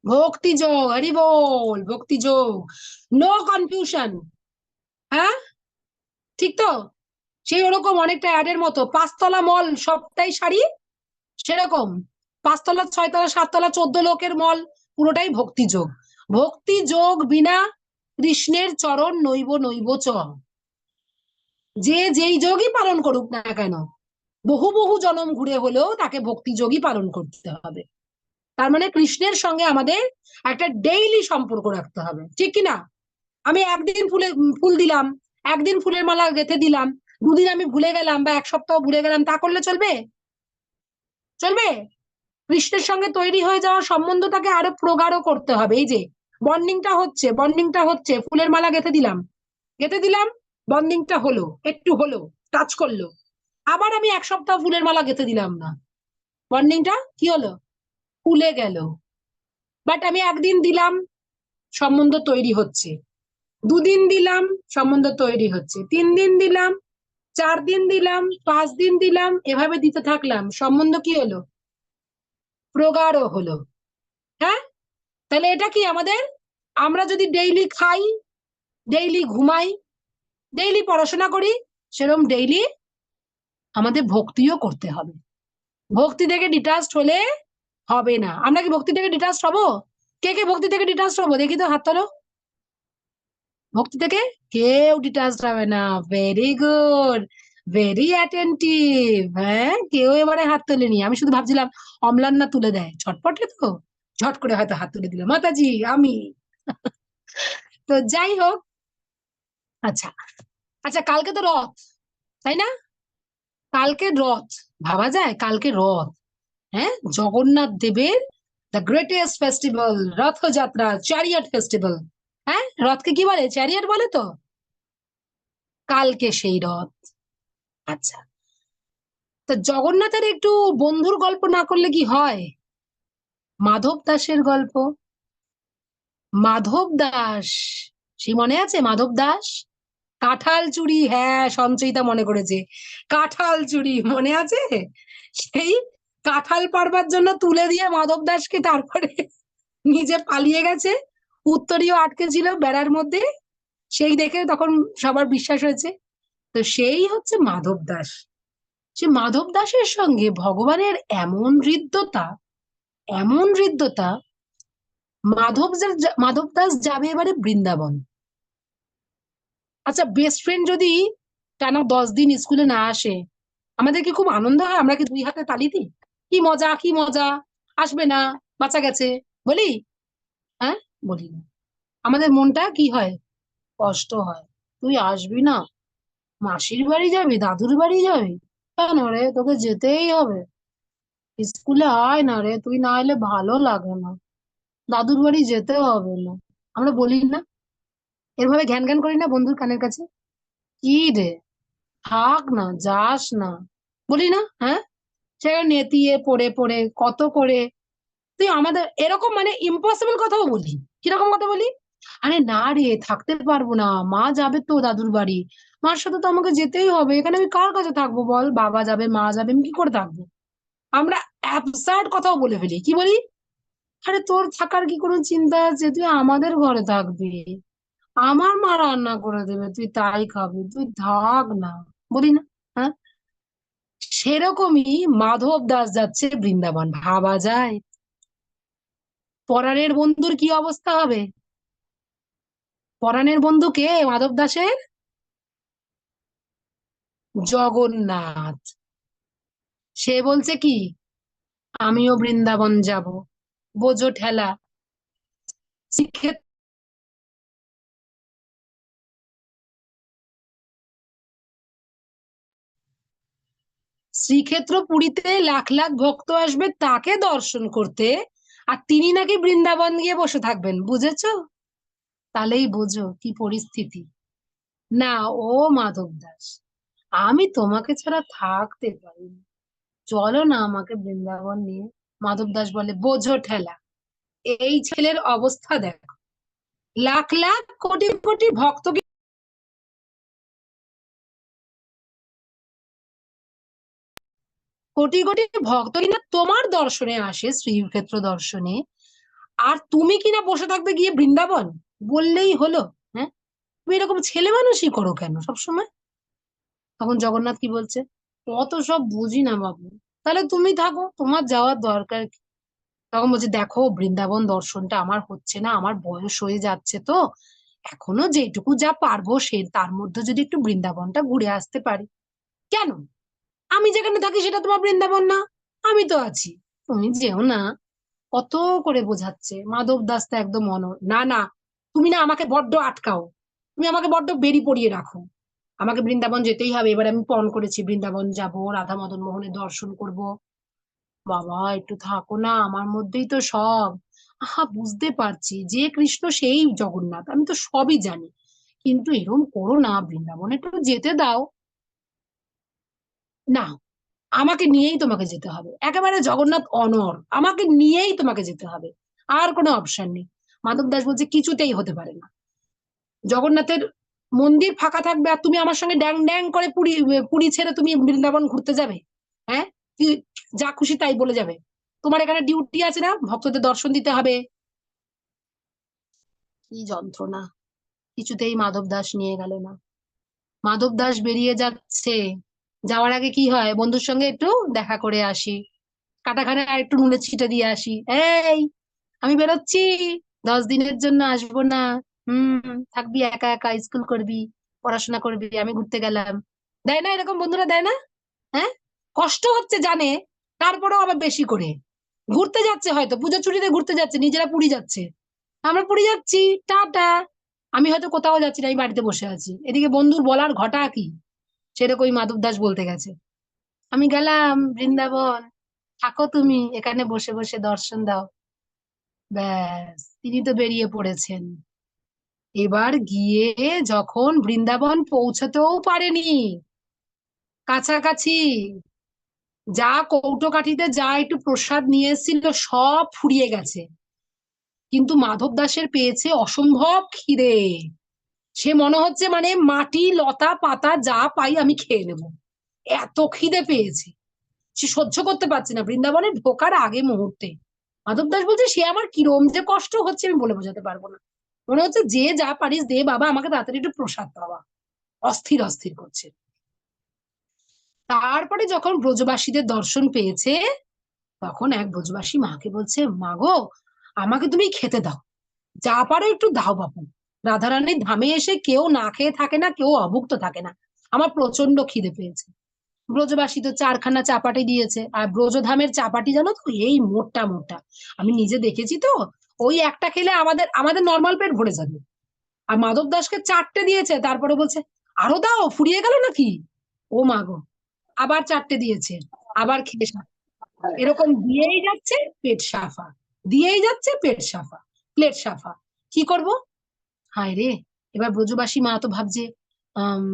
ভক্তি যোগ, হরি বল, ভক্তি যোগ। No confusion. হ্যাঁ, ঠিক তো? সেই ওরকম অনেকটা অ্যাডের মতো, 5 তলা মল সবটাই শাড়ি, সেরকম 5 তলা 6 তলা 7 তলা 14 লোকের মল পুরোটাই ভক্তি যোগ। ভক্তি যোগ বিনা কৃষ্ণের চরণ নৈব নৈব চ। যে যেই যোগই পালন করুক না কেন, বহু বহু জনম ঘুরে হলেও তাকে ভক্তি যোগই পালন করতে হবে। তার মানে কৃষ্ণের সঙ্গে আমাদের একটা ডেইলি সম্পর্ক রাখতে হবে, ঠিক কি না? আমি একদিন ফুল দিলাম, একদিন ফুলের মালা গেঁথে দিলাম, দুদিন আমি ভুলে গেলাম বা 1 সপ্তাহ ভুলে গেলাম, তা করলে চলবে? চলবে? কৃষ্ণের সঙ্গে তৈরি হয়ে যাওয়া সম্বন্ধটাকে আরো প্রগাঢ় করতে হবে। এই যে বন্ডিংটা হচ্ছে, ফুলের মালা গেঁথে দিলাম, বন্ডিংটা হলো, একটু হলো, টাচ করলো। আবার আমি 1 সপ্তাহ ফুলের মালা গেঁথে দিলাম না, বন্ডিংটা কি হলো? ফুলে গেল। বাট আমি একদিন দিলাম, সম্বন্ধ তৈরি হচ্ছে। দুদিন দিলাম, সম্বন্ধ তৈরি হচ্ছে। 3 দিন দিলাম, 4 দিন দিলাম, 5 দিন দিলাম, এভাবে দিতে থাকলাম, সম্বন্ধ কি হলো? প্রগাঢ় হলো। হ্যাঁ, তাহলে এটা কি আমাদের, আমরা যদি ডেইলি খাই, ডেইলি ঘুমাই, ডেইলি পড়াশোনা করি, সেরকম ডেইলি আমাদের ভক্তিও করতে হবে। ভক্তি থেকে ডিটাচড হলে হবে না। আমরা কি ভক্তি থেকে ডিটাচড হবো? কে কে ভক্তি থেকে ডিটাচড হবো দেখি তো, হাত তোলো। ভক্তি থেকে কেউ ডিটাচড হবে না। Very good, very attentive. হ্যাঁ, কেউ এবারে হাত তোলেনি। আমি শুধু ভাবছিলাম অম্লান না তুলে দেয়, ছটপটে তো, ঝট করে হয়তো হাত তুলে দিল, মাতাজি আমি। তো যাই হোক, আচ্ছা আচ্ছা, কালকে তো রথ, তাই না? কালকে রথ, ভাবা যায় কালকে রথ। হ্যাঁ, জগন্নাথ দেবের the greatest festival, Rathyatra, chariot festival. হ্যাঁ, রথকে কি বলে? চ্যারিয়ট বলে তো। কালকে সেই রথ। আচ্ছা, তা জগন্নাথের একটু বন্ধুর গল্প না করলে কি হয়? মাধব দাসের গল্প। মাধব দাস, সেই মনে আছে মাধব দাস? কাঁঠাল চুরি, হ্যাঁ সঞ্চয়িতা মনে করেছে। কাঁঠাল চুরি মনে আছে? সেই কাঁঠাল পারবার জন্য তুলে দিয়ে মাধব দাসকে তারপরে নিজে পালিয়ে গেছে, উত্তরীয় আটকে ছিল বেড়ার মধ্যে, সেই দেখে তখন সবার বিশ্বাস হয়েছে। তো সেই হচ্ছে মাধব দাস। সে মাধব দাসের সঙ্গে ভগবানের এমন হৃদ্যতা, এমন হৃদ্যতা। মাধব দাস যাবে এবারে বৃন্দাবন। আচ্ছা, বেস্ট ফ্রেন্ড যদি টানা 10 দিন স্কুলে না আসে, আমাদের কি খুব আনন্দ হয়? আমরা কি 2 হাতে তালি দিই? কি মজা, কি মজা, আসবে না, বাঁচা গেছে, বলি? হ্যাঁ, বলি না। আমাদের মনটা কি হয়? কষ্ট হয়। তুই আসবি না? মাসির বাড়ি যাবি, দাদুর বাড়ি যাবি? কেন রে, তোকে যেতেই হবে। স্কুলে আয় না রে, তুই না এলে ভালো লাগে না। দাদুর বাড়ি যেতে হবে না, আমরা বলি না? এরভাবে ঘ্যান ঘ্যান করি না বন্ধুর কানের কাছে? কি রে, থাক না, যাস না, বলি না? হ্যাঁ, সে নেতিয়ে পড়ে পড়ে কত করে তুই আমাদের এরকম মানে ইম্পসিবল কথাও বলি। কিরকম কথা বলি? আরে না রে, থাকতে পারবো না, মা যাবে তো দাদুর বাড়ি, মার সাথে তো আমাকে যেতেই হবে, এখানে আমি কার কাছে থাকবো বল? বাবা যাবে, মা যাবে, আমি কি করে থাকবো? আমরা অ্যাবসার্ড কথাও বলে ফেলি। কি বলি? আরে তোর থাকার কি কোনো চিন্তা আছে? তুই আমাদের ঘরে থাকবি, আমার মা রান্না করে দেবে, তুই তাই খাবি, তুই থাক না, বলি না? হ্যাঁ, সেরকমই মাধব দাস যাচ্ছে বৃন্দাবন, ভাবা যায়? পরাণের বন্ধুর কি অবস্থা হবে? পরাণের বন্ধু কে মাধব দাসের? জগন্নাথ। সে বলছে কি, আমিও বৃন্দাবন যাব, বোঝো ঠেলা। শ্রীক্ষেত্র শ্রীক্ষেত্র পুরীতে লাখ লাখ ভক্ত আসবে তাকে দর্শন করতে, আর তিনি নাকি বৃন্দাবন গিয়ে বসে থাকবেন, বুঝেছো? তাহলেই বোঝো কি পরিস্থিতি। না, ও মাধব দাস, আমি তোমাকে ছাড়া থাকতে পারি না, চলো না আমাকে বৃন্দাবন নিয়ে। মাধব দাস বলে, বোঝো ঠেলা, এই ছেলের অবস্থা দেখো, লাখ লাখ কোটি কোটি ভক্তকে, কোটি কোটি ভক্ত কিনা তোমার দর্শনে আসে, শ্রীক্ষেত্র দর্শনে, আর তুমি কিনা বসে থাকবে গিয়ে বৃন্দাবন, বললেই হলো? হ্যাঁ, তুমি এরকম ছেলে মানুষই করো কেন সবসময়? তখন জগন্নাথ কি বলছে, অত সব বুঝি না বাবু, তাহলে তুমি থাকো, তোমার যাওয়ার দরকার কি? তখন বলছে, দেখো বৃন্দাবন দর্শনটা আমার হচ্ছে না, আমার বয়স হয়ে যাচ্ছে তো, এখনো যেটুকু যা পারবো সে তার মধ্যে যদি একটু বৃন্দাবনটা ঘুরে আসতে পারি। কেন? আমি যেখানে থাকি সেটা তোমার বৃন্দাবন না? আমি তো আছি, তুমি যেও না। কত করে বোঝাচ্ছে, মাধব দাস তো একদম না না, তুমি না আমাকে বড্ড আটকাও, তুমি আমাকে বড্ড বেরি পড়িয়ে রাখো, আমাকে বৃন্দাবন যেতেই হবে, এবার আমি পণ করেছি বৃন্দাবন যাব, রাধা মদন মোহনের দর্শন করব। বাবা একটু থাকো না, আমার মধ্যেই তো সব। আহা, বুঝতে পারছি যে কৃষ্ণ সেই জগন্নাথ, আমি তো সবই জানি, কিন্তু এরম করো না, বৃন্দাবনে একটু যেতে দাও না। আমাকে নিয়েই তোমাকে যেতে হবে, একেবারে জগন্নাথ অনর, আমাকে নিয়েই তোমাকে যেতে হবে, আর কোনো অপশন নেই। মাধব দাস বলছে, কিছুতেই হতে পারে না, জগন্নাথের মন্দির ফাঁকা থাকবে আর তুমি আমার সঙ্গে ড্যাং ড্যাং করে পুরী, পুরী ছেড়ে তুমি বৃন্দাবন ঘুরতে যাবে? হ্যাঁ, কি যা খুশি তাই বলে যাবে? তোমার এখানে ডিউটি আছে না, ভক্তদের দর্শন দিতে হবে। কি যন্ত্রণা, কিছুতেই মাধব দাস নিয়ে গেল না। মাধব দাস বেরিয়ে যাচ্ছে, যাওয়ার আগে কি হয়, বন্ধুর সঙ্গে একটু দেখা করে আসি, কাটাখানে আর একটু নুনের ছিটে দিয়ে আসি, এই আমি বেরোচ্ছি, 10 দিনের জন্য আসবো না, থাকবি একা একা, স্কুল করবি, পড়াশোনা করবি, আমি ঘুরতে গেলাম। দেয় না এরকম, বন্ধুরা দেয় না? হ্যাঁ, কষ্ট হচ্ছে জানে, তারপরেও আবার বেশি করে ঘুরতে যাচ্ছে, হয়তো পুজো ছুটিতে ঘুরতে যাচ্ছে, নিজেরা পুরী যাচ্ছে, আমরা পুরী যাচ্ছি, টাটা। আমি হয়তো কোথাও যাচ্ছি না, আমি বাড়িতে বসে আছি, এদিকে বন্ধুর বলার ঘটা কি, সেরকমই মাধব দাস বলতে গেছে, আমি গেলাম বৃন্দাবন, থাকো তুমি এখানে বসে বসে দর্শন দাও। ব্যাস, তিনি তো বেরিয়ে পড়েছেন। এবার গিয়ে যখন বৃন্দাবন পৌঁছতেও পারেনি, কাছাকাছি, যা কৌটো কাঠিতে যা একটু প্রসাদ নিয়ে এসেছিল সব ফুরিয়ে গেছে, কিন্তু মাধব দাসের পেয়েছে অসম্ভব খিদে। সে মনে হচ্ছে মানে মাটি লতা পাতা যা পাই আমি খেয়ে নেব, এত খিদে পেয়েছে, সে সহ্য করতে পারছে না বৃন্দাবনে ঢোকার আগে মুহূর্তে। মাধব দাস বলছে, সে আমার কিরম যে কষ্ট হচ্ছে আমি বলে বোঝাতে পারবো না, মনে হচ্ছে যে যা পারিস দে বাবা, আমাকে তাড়াতাড়ি একটু প্রসাদ পাওয়া, অস্থির অস্থির করছে। তারপরে যখন ব্রজবাসীদের দর্শন পেয়েছে, তখন এক ব্রজবাসী মাকে বলছে, মা গো, আমাকে তুমি খেতে দাও, যা পারো একটু দাও বাপু, রাধারানীর ধামে এসে কেউ না খেয়ে থাকে না, কেউ অভুক্ত থাকে না, আমার প্রচন্ড খিদে পেয়েছে। ব্রজবাসী তো 4খানা চাপাটি দিয়েছে, আর ব্রজধামের চাপাটি জানো তো, এই মোটা মোটা, আমি নিজে দেখেছি তো, ওই একটা খেলে আমাদের আমাদের নর্মাল পেট ভরে যাবে, আর মাধব দাসকে 4টে দিয়েছে, তারপরে বলছে আরো দাও, ফুরিয়ে গেল নাকি? ও মা গো, আবার 4টে দিয়েছে, আবার খেয়ে এরকম দিয়েই যাচ্ছে, পেট সাফা, দিয়েই যাচ্ছে, পেট সাফা, প্লেট সাফা, কি করব? হায় রে, এবার ব্রজবাসী মা তো ভাবছে, আম,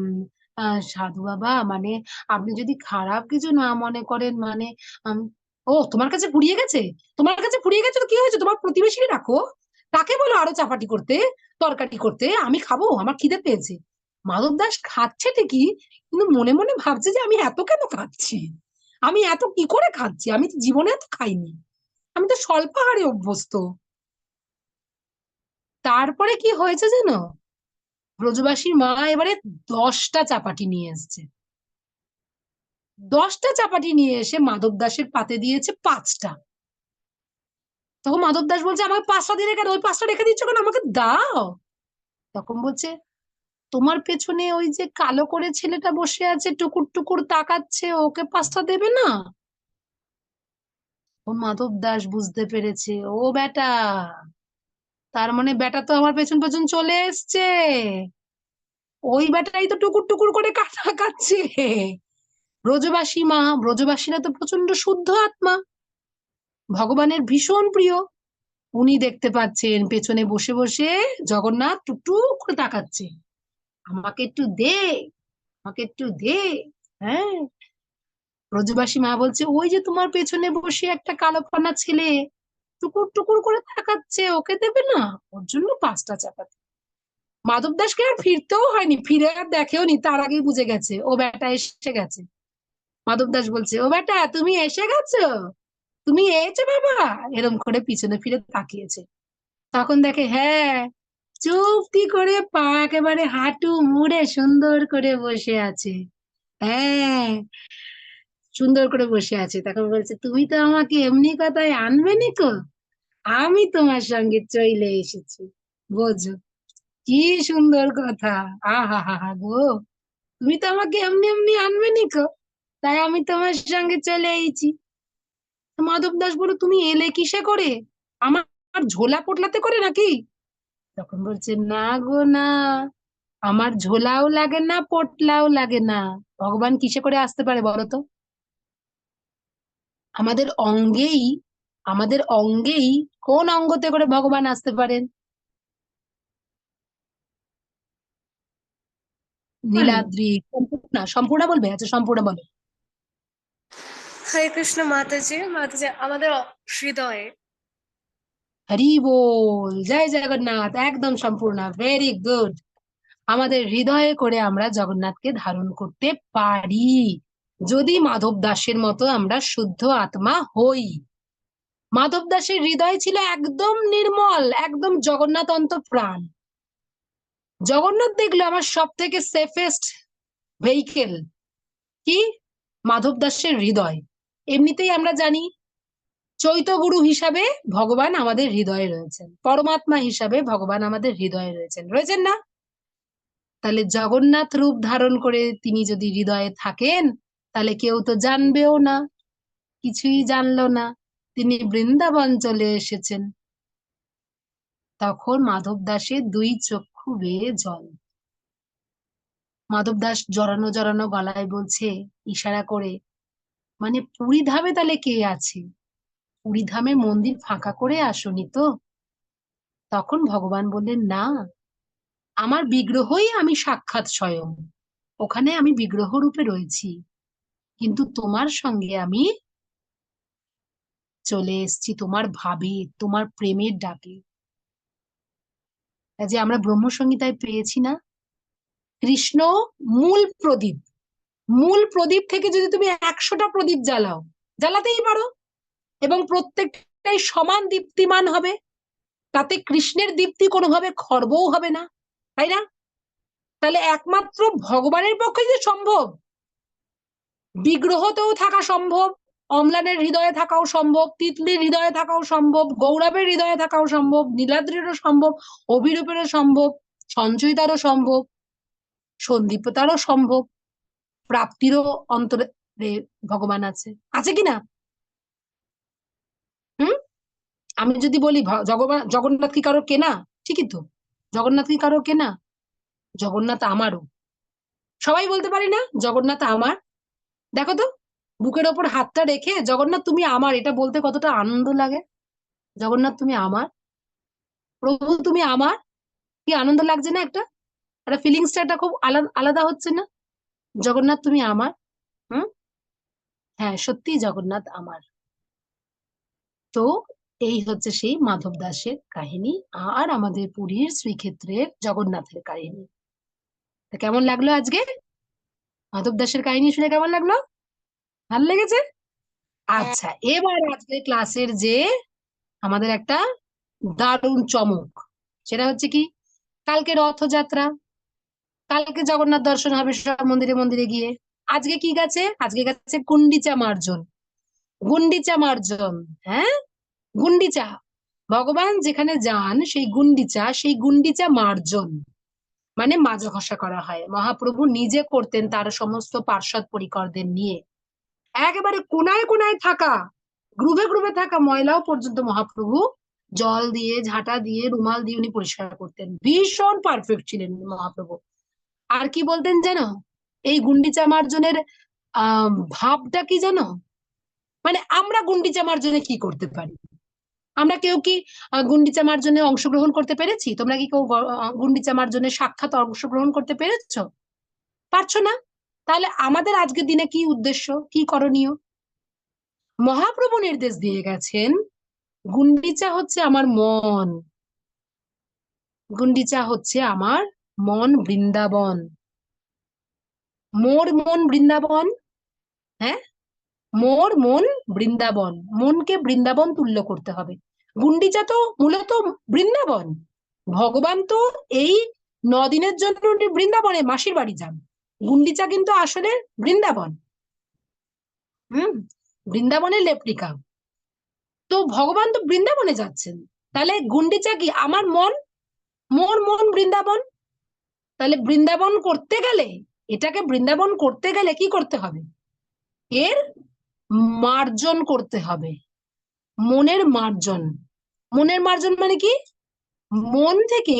সাধু বাবা, মানে আপনি যদি খারাপ কিছু না মনে করেন, মানে আম, ও তোমার কাছে ফুরিয়ে গেছে, তোমার কাছে ফুরিয়ে গেছে তো কি হয়েছে, তোমার প্রতিবেশীকে রাখো, তাকে বলো আরো চাপাটি করতে, তরকারি করতে, আমি খাবো, আমার খিদে পেয়েছে। মাধব দাস খাচ্ছে ঠিকই, কিন্তু মনে মনে ভাবছে যে আমি এত কেন খাচ্ছি, আমি এত কি করে খাচ্ছি, আমি তো জীবনে এত খাইনি, আমি তো স্বল্পাহারে অভ্যস্ত। তারপরে কি হয়েছে জানো, ব্রজবাসীর মা এবারে 10টা চাপাটি নিয়ে এসছে, 10টা চাপাটি নিয়ে এসে মাধব দাসের পাতে দিয়েছে 5টা। তখন মাধব দাস বলছে, আমাকে 5টা দিলে কেন, ওই 5টা রেখে দিচ্ছ কেন, আমাকে দাও। তখন বলছে, তোমার পেছনে ওই যে কালো করে ছেলেটা বসে আছে, টুকুর টুকুর তাকাচ্ছে, ওকে 5টা দেবে না? ও মাধব দাস বুঝতে পেরেছে, ও বেটা, তার মানে বেটা তো আমার পেছন পেছন চলে এসছে, ওই বেটাই তো টুকুর টুকুর করে কাটা কাচ্ছে। ব্রজবাসী মা, ব্রজবাসীরা তো প্রচন্ড শুদ্ধ আত্মা, ভগবানের ভীষণ প্রিয়, উনি দেখতে পাচ্ছেন পেছনে বসে বসে জগন্নাথ টুকটুক করে তাকাচ্ছে, আমাকে একটু দে, আমাকে একটু দে। হ্যাঁ, ব্রজবাসী মা বলছে, ওই যে তোমার পেছনে বসে একটা কালো পানা ছেলে টুকুর টুকুর করে তাকাচ্ছে, ওকে দেবে না? ওর জন্য 5টা চাপাতি। মাধব দাসকে আর ফিরতেও হয়নি, ফিরে আর দেখেও নি, তার আগেই বুঝে গেছে ও বেটা এসে গেছে। মাধব দাস বলছে, ও বেটা তুমি এসে গেছো, তুমি এসেছো বাবা। এরম করে পিছনে ফিরে তাকিয়েছে, তখন দেখে হ্যাঁ, চুপটি করে পা একেবারে হাঁটু মুড়ে সুন্দর করে বসে আছে। হ্যাঁ, সুন্দর করে বসে আছে। তখন বলছে, তুমি তো আমাকে এমনি কথায় আনবে নিকো, আমি তোমার সঙ্গে চলে এসেছি, বোঝো। কি সুন্দর কথা! আহা হা হা গো, তুমি তো আমাকে এমনি এমনি আনবে নিকো, তাই আমি তোমার সঙ্গে চলে এসেছি। তো মাধব দাস বলো, তুমি এলে কিসে করে? আমার ঝোলা পোটলাতে করে নাকি? তখন বলছে, না গো না, আমার ঝোলাও লাগে না, পোটলাও লাগে না। ভগবান কিসে করে আসতে পারে বলো তো? আমাদের অঙ্গেই, আমাদের অঙ্গেই কোন অঙ্গতে করে ভগবান আসতে পারেন? বলুন। নীলাদ্রি, সম্পূর্ণা, সম্পূর্ণা বলবে? আচ্ছা সম্পূর্ণা বলো। হরে কৃষ্ণ মাতাজি, মাতাজি আমাদের হৃদয়ে। হরি বল, জয় জগন্নাথ, একদম সম্পূর্ণা, ভেরি গুড। আমাদের হৃদয়ে করে আমরা জগন্নাথকে ধারণ করতে পারি, যদি মাধব দাসের মতো আমরা শুদ্ধ আত্মা হই। মাধব দাসের হৃদয় ছিল একদম নির্মল, একদম জগন্নাথ অন্তঃপ্রাণ। জগন্নাথ দেখলো আমার সব থেকে সেফেস্ট ভেহিকেল কি? মাধব দাসের হৃদয়। এমনিতেই আমরা জানি চৈতগুরু হিসাবে ভগবান আমাদের হৃদয়ে রয়েছেন, পরমাত্মা হিসাবে ভগবান আমাদের হৃদয়ে রয়েছেন, রয়েছেন না? তাহলে জগন্নাথ রূপ ধারণ করে তিনি যদি হৃদয়ে থাকেন, তাহলে কেউ তো জানবেও না, কিছুই জানলো না, তিনি বৃন্দাবন চলে এসেছেন। তখন মাধব দাসের 2 চক্ষু বেয়ে জল। মাধব দাস জড়ানো জড়ানো গলায় বলছে, ইশারা করে, মানে পুরী ধামে তাহলে কে আছে? পুরী ধামে মন্দির ফাঁকা করে আসনি তো? তখন ভগবান বললেন, না, আমার বিগ্রহই আমি সাক্ষাৎ স্বয়ং, ওখানে আমি বিগ্রহ রূপে রয়েছি, কিন্তু তোমার সঙ্গে আমি চলে এসেছি তোমার ভাবে, তোমার প্রেমের ডাকে। যে আমরা ব্রহ্মসংহিতায় পেয়েছি না, কৃষ্ণ মূল প্রদীপ, মূল প্রদীপ থেকে যদি তুমি 100টা প্রদীপ জ্বালাও, জ্বালাতেই পারো, এবং প্রত্যেকটাই সমান দীপ্তিমান হবে, তাতে কৃষ্ণের দীপ্তি কোনোভাবে খর্বও হবে না, তাই না? তাহলে একমাত্র ভগবানের পক্ষে যে সম্ভব, বিগ্রহতেও থাকা সম্ভব, অম্লানের হৃদয়ে থাকাও সম্ভব, তিতলির হৃদয়ে থাকাও সম্ভব, গৌরবের হৃদয়ে থাকাও সম্ভব, নীলাদ্রিরও সম্ভব, অভিরূপেরও সম্ভব, সঞ্চয়িতারও সম্ভব, সন্দীপতারও সম্ভব, প্রাপ্তিরও অন্তরে ভগবান আছে, আছে কিনা? হুম? আমি যদি বলি জগন্নাথ কি কারো কেনা? ঠিকই তো, জগন্নাথ কি কারো কেনা? জগন্নাথ আমারও। সবাই বলতে পারি না জগন্নাথ আমার? দেখো তো, বুকের ওপর হাতটা রেখে জগন্নাথ তুমি আমার, এটা বলতে কতটা আনন্দ লাগে। জগন্নাথ তুমি আমার, প্রভু তুমি আমার, কি আনন্দ লাগছে না? একটা একটা ফিলিংসটা একটা খুব আলাদা আলাদা হচ্ছে না? জগন্নাথ তুমি আমার। হুম, হ্যাঁ সত্যি জগন্নাথ আমার। তো এই হচ্ছে সেই মাধব দাসের কাহিনী, আর আমাদের পুরীর শ্রীক্ষেত্রের জগন্নাথের কাহিনী। তা কেমন লাগলো আজকে মাধব দাসের কাহিনী শুনে? কেমন লাগলো? ভালো লেগেছে? আচ্ছা, এবার আজকে ক্লাসের যে আমাদের একটা দারুণ চমক, সেটা হচ্ছে কি, কালকে রথযাত্রা, কালকে জগন্নাথ দর্শন হবে সব মন্দিরে মন্দিরে গিয়ে। আজকে কি গেছে? আজকে গেছে গুন্ডিচা মার্জন, গুন্ডিচা মার্জন। হ্যাঁ, গুন্ডিচা, ভগবান যেখানে যান সেই গুন্ডিচা, সেই গুন্ডিচা মার্জন মানে মাজা ঘষা করা হয়। মহাপ্রভু নিজে করতেন তার সমস্ত পার্ষদ পরিকরদের নিয়ে, একেবারে কোনায় কোনায় থাকা, গ্রুভে গ্রুভে থাকা ময়লাও পর্যন্ত মহাপ্রভু জল দিয়ে, ঝাঁটা দিয়ে, রুমাল দিয়ে উনি পরিষ্কার করতেন। ভীষণ পারফেক্ট ছিলেন মহাপ্রভু। আর কি বলতেন জানো? এই গুন্ডিচা মার্জনের ভাবটা কি জানো? মানে আমরা গুন্ডিচা মার্জনে কি করতে পারি? আমরা কেউ কি গুন্ডিচা মার্জনে অংশগ্রহণ করতে পেরেছি? তোমরা কি কেউ গুন্ডিচা মার্জনে সাক্ষাৎ অংশগ্রহণ করতে পেরেছো? পারছো না? তাহলে আমাদের আজকের দিনে কি উদ্দেশ্য, কি করণীয়? মহাপ্রভু নির্দেশ দিয়ে গেছেন, গুন্ডিচা হচ্ছে আমার মন, গুন্ডিচা হচ্ছে আমার মন বৃন্দাবন, মোর মন বৃন্দাবন। হ্যাঁ, মোর মন বৃন্দাবন, মনকে বৃন্দাবন তুল্য করতে হবে। গুন্ডিচা তো মূলত বৃন্দাবন। ভগবান তো এই 9 দিনের জন্য উনি বৃন্দাবনে মাসির বাড়ি যান। গুন্ডিচা কিন্তু আসলে বৃন্দাবন। বৃন্দাবনের লেপ্রিকা। তো ভগবান তো বৃন্দাবনে যাচ্ছেন, তাহলে গুন্ডিচা কি আমার মন, মোর মন বৃন্দাবন। তাহলে বৃন্দাবন করতে গেলে, এটাকে বৃন্দাবন করতে গেলে কি করতে হবে? এর মার্জন করতে হবে, মনের মার্জন। মনের মার্জন মানে কি? মন থেকে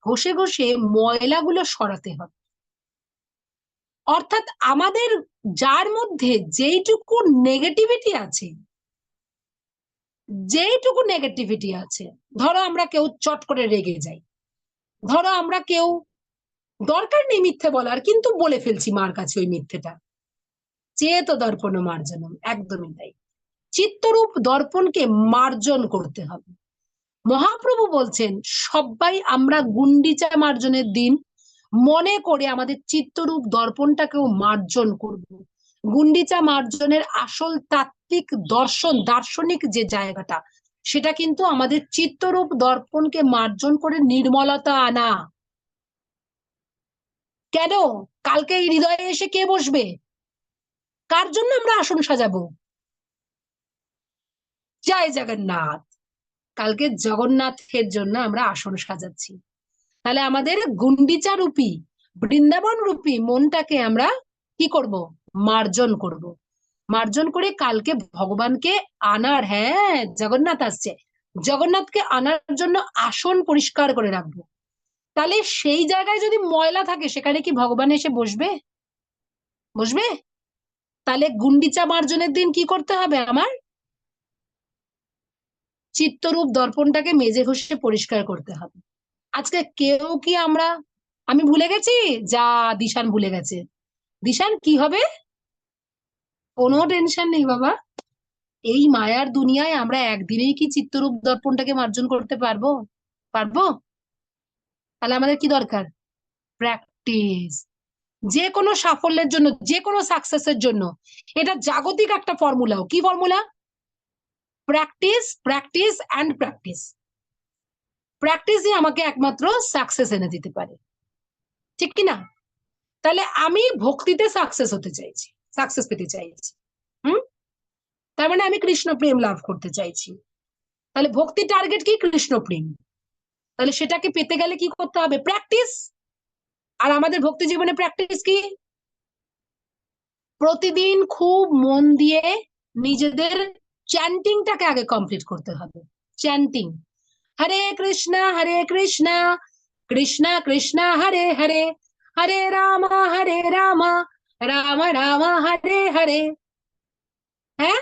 ঘষে ঘষে ময়লাগুলো সরাতে হবে। অর্থাৎ আমাদের যার মধ্যে যেইটুকু নেগেটিভিটি আছে, যেইটুকু নেগেটিভিটি আছে, ধরো আমরা কেউ চট করে রেগে যাই, ধরো আমরা কেউ দরকার নেই মিথ্যে বলার কিন্তু বলে ফেলছি মার কাছে ওই মিথ্যেটা, চেত দর্পণ মার্জনম, একদমই তাই। চিত্তরূপ দর্পণকে মার্জন করতে হবে। মহাপ্রভু বলছেন সবাই আমরা গুন্ডিচা মার্জনের দিন মনে করে আমাদের চিত্তরূপ দর্পণটাকেও মার্জন করব। গুন্ডিচা মার্জনের আসল তাত্ত্বিক দার্শনিক যে জায়গাটা, সেটা কিন্তু আমাদের চিত্তরূপ দর্পণকে মার্জন করে নির্মলতা আনা। কেন? কালকে এই হৃদয়ে এসে কে বসবে? কার জন্য আমরা আসন সাজাবো? জয় জগন্নাথ। কালকে জগন্নাথের জন্য আমরা আসন সাজাচ্ছি। তাহলে আমাদের গুন্ডিচা রূপী, বৃন্দাবন রূপী মনটাকে আমরা কি করব? মার্জন করব। মার্জন করে কালকে ভগবানকে আনার, হ্যাঁ জগন্নাথ আসছে, জগন্নাথকে আনার জন্য আসন পরিষ্কার করে রাখবো। তাহলে সেই জায়গায় যদি ময়লা থাকে, সেখানে কি ভগবান এসে বসবে? বসবে? তাহলে গুন্ডিচা মার্জনের দিন কি করতে হবে? আমার চিত্তরূপ দর্পণটাকে মেজে ঘষে পরিষ্কার করতে হবে। আজকে কেউ কি আমরা, আমি ভুলে গেছি, যা দিশান ভুলে গেছে। দিশান কি হবে? কোনো টেনশন নেই বাবা, এই মায়ার দুনিয়ায় আমরা একদিনেই কি চিত্তরূপ দর্পণটাকে মার্জন করতে পারবো? পারবো? তাহলে আমাদের কি দরকার? প্র্যাকটিস। যে কোনো সাফল্যের জন্য, যে কোনো সাকসেসের জন্য এটা জাগতিক একটা ফর্মুলাও। কি formula? Practice, practice and practice. প্র্যাকটিসই আমাকে একমাত্র সাকসেস এনে দিতে পারে, ঠিক কি না? তাহলে আমি ভক্তিতে সাকসেস হতে চাইছি, সাকসেস পেতে চাইছি। তার মানে আমি কৃষ্ণ প্রেম লাভ করতে চাইছি। তাহলে ভক্তির টার্গেট কি? কৃষ্ণ প্রেম। তাহলে সেটাকে পেতে গেলে কি করতে হবে? প্র্যাকটিস। আর আমাদের ভক্তি জীবনে প্র্যাকটিস কি? প্রতিদিন খুব মন দিয়ে নিজেদের চ্যান্টিংটাকে আগে কমপ্লিট করতে হবে। চ্যান্টিং, হরে কৃষ্ণ কৃষ্ণ কৃষ্ণ হরে হরে, হরে রাম রাম রাম হরে হরে। হ্যাঁ,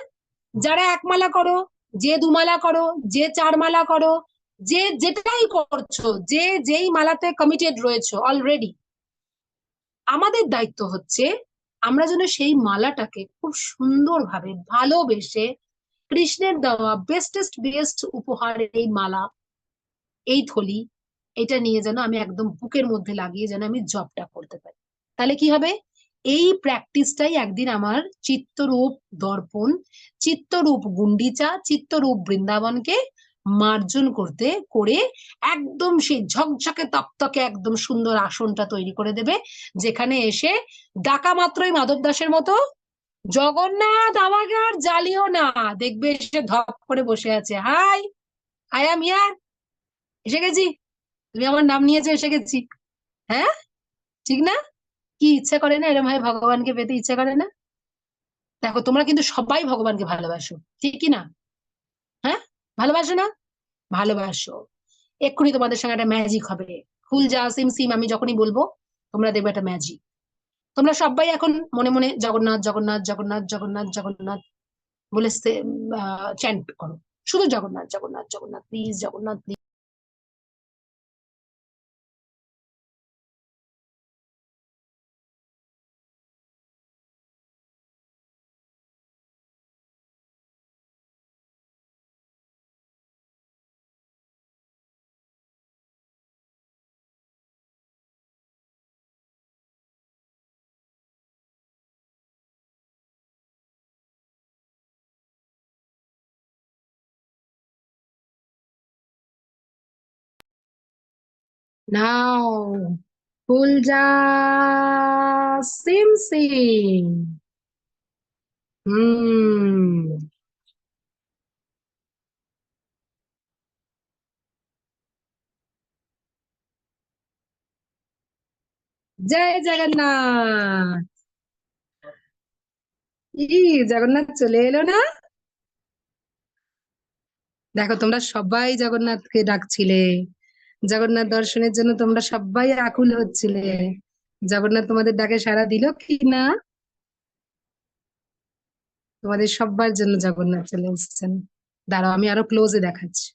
যারা একমালা করো, যে দুমালা করো, যে 4 মালা করো, যে যেটাই করছো, যে যেই মালাতে কমিটেড রয়েছো অলরেডি, আমাদের দায়িত্ব হচ্ছে আমরা যেন সেই মালাটাকে খুব সুন্দরভাবে ভালোবেসে, কৃষ্ণের দেওয়া বেস্ট উপহার এই মালা, এই থলি, এটা নিয়ে যেন আমি একদম বুকের মধ্যে লাগিয়ে যেন আমি জবটা করতে পারি। তাহলে কি হবে? এই প্র্যাকটিসটাই একদিন আমার চিত্তরূপ দর্পণ, চিত্তরূপ গুন্ডিচা, চিত্তরূপ বৃন্দাবনকে মার্জন করতে করে একদম সেই ঝকঝকে তকতকে একদম সুন্দর আসনটা তৈরি করে দেবে, যেখানে এসে ডাকা মাত্রই মাধব দাসের মতো জগন্নাথ আমাকে আর জ্বালিও না, দেখবে এসে ধপ করে বসে আছে, হাই আই এম হিয়ার, এসে গেছি, তুমি আমার নাম নিয়েছো, এসে গেছি। হ্যাঁ, ঠিক না? কি ইচ্ছা করে না এরকম ভাবে ভগবানকে পেতে? ইচ্ছা করে না? দেখো তোমরা কিন্তু সবাই ভগবানকে ভালোবাসো, ঠিক কি না? হ্যাঁ, ভালোবাসো না? ভালোবাসো। এক্ষুনি তোমাদের সঙ্গে একটা ম্যাজিক হবে। ফুল যা সিম সিম আমি যখনই বলবো, তোমরা দেখবে একটা ম্যাজিক। তোমরা সবাই এখন মনে মনে জগন্নাথ জগন্নাথ জগন্নাথ জগন্নাথ জগন্নাথ বলে চ্যান্ট করো। শুধু জগন্নাথ জগন্নাথ জগন্নাথ, প্লিজ জগন্নাথ প্লিজ। নাও ফুল যা সিম সিম। হুম। জয় জগন্নাথ। ই জগন্নাথ চলে এলো না? দেখো তোমরা সবাই জগন্নাথকে ডাকছিলে, জগন্নাথ দর্শনের জন্য তোমরা সবাই আকুল হচ্ছিলে। জগন্নাথ তোমাদের ডাকে সাড়া দিল কি না? তোমাদের সবার জন্য জগন্নাথ চলে এসেছেন। দাঁড়াও আমি আরো ক্লোজে দেখাচ্ছি।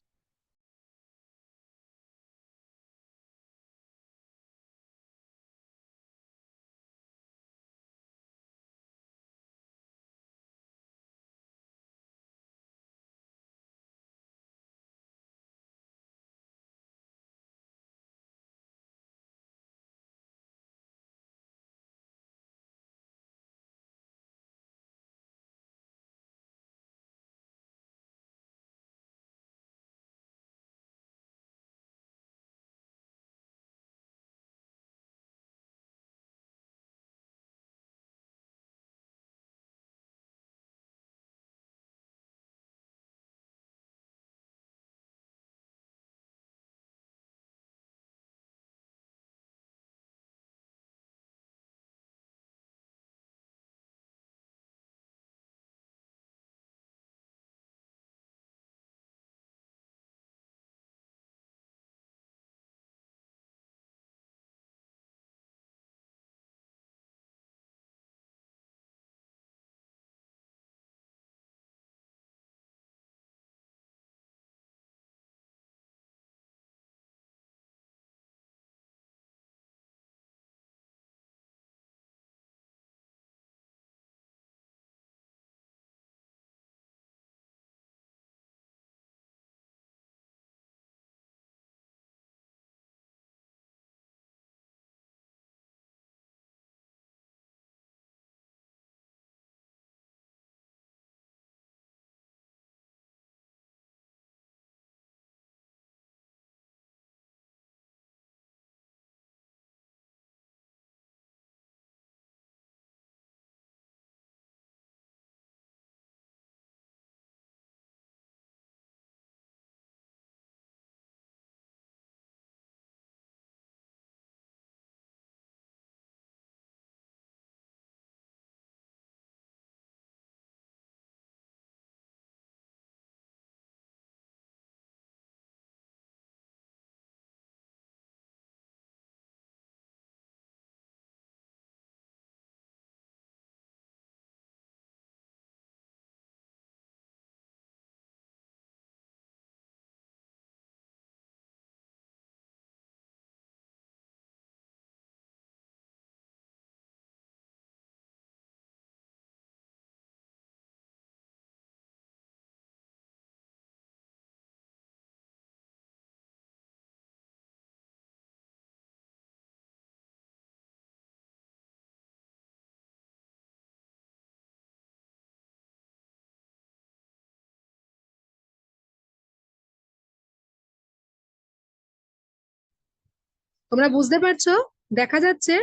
তোমরা বুঝতে পারছো? দেখা যাচ্ছে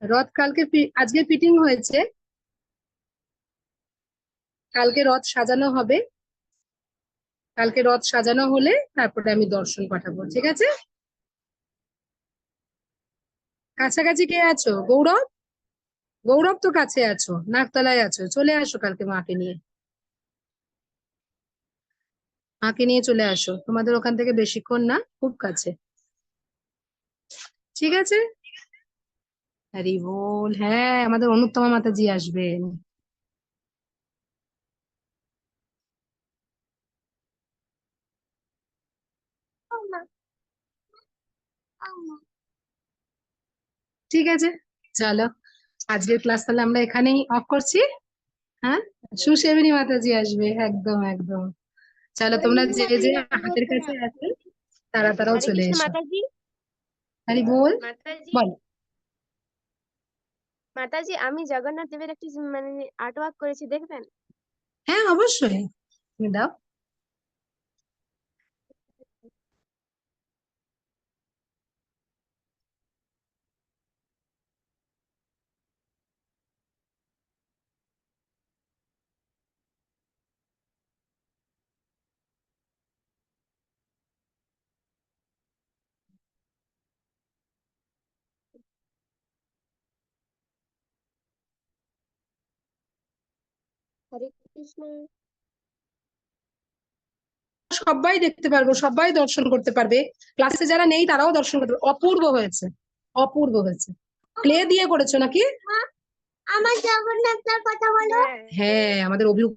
রথ কালকে আজকে ফিটিং হয়েছে, কালকে রথ সাজানো হবে। কালকে রথ সাজানো হলে তারপরে আমি দর্শন পাঠাবো, ঠিক আছে? কাছাকাছি কে আছো? গৌরব, গৌরব তো কাছে আছো, নাকতলায় আছো, চলে আসো কালকে মাকে নিয়ে। মাকে নিয়ে চলে আসো, তোমাদের ওখান থেকে বেশিক্ষণ না, খুব কাছে। ঠিক আছে। হরি বল। হ্যাঁ, আমাদের অনুত্তমা মাতাজি আসবেন। ঠিক আছে, চলো আজকের ক্লাস তাহলে আমরা এখানেই অফ করছি। হ্যাঁ, সুসেবিনী মাতাজি আসবে, একদম একদম। চলো তোমরা যে যে হাতের কাছে আছে তারা তারাও হরে চলে কৃষ্ণ এসো। মাতাজি। হরি বল। মাতাজি, বল। মাতাজি আমি জগন্নাথ দেবের একটি মানে আর্ট ওয়ার্ক করেছি, দেখবেন? হ্যাঁ অবশ্যই, তুমি দাও। হরে কৃষ্ণ। সবাই দেখতে পারবো, সবাই দর্শন করতে পারবে। ক্লাসে যারা নেই তারাও দর্শন করতে পারবে। অপূর্ব হয়েছে, অপূর্ব হয়েছে। ক্লে দিয়ে করেছো নাকি? আমার জগন্নাথের কথা বলো। হ্যাঁ, আমাদের অভিরূপ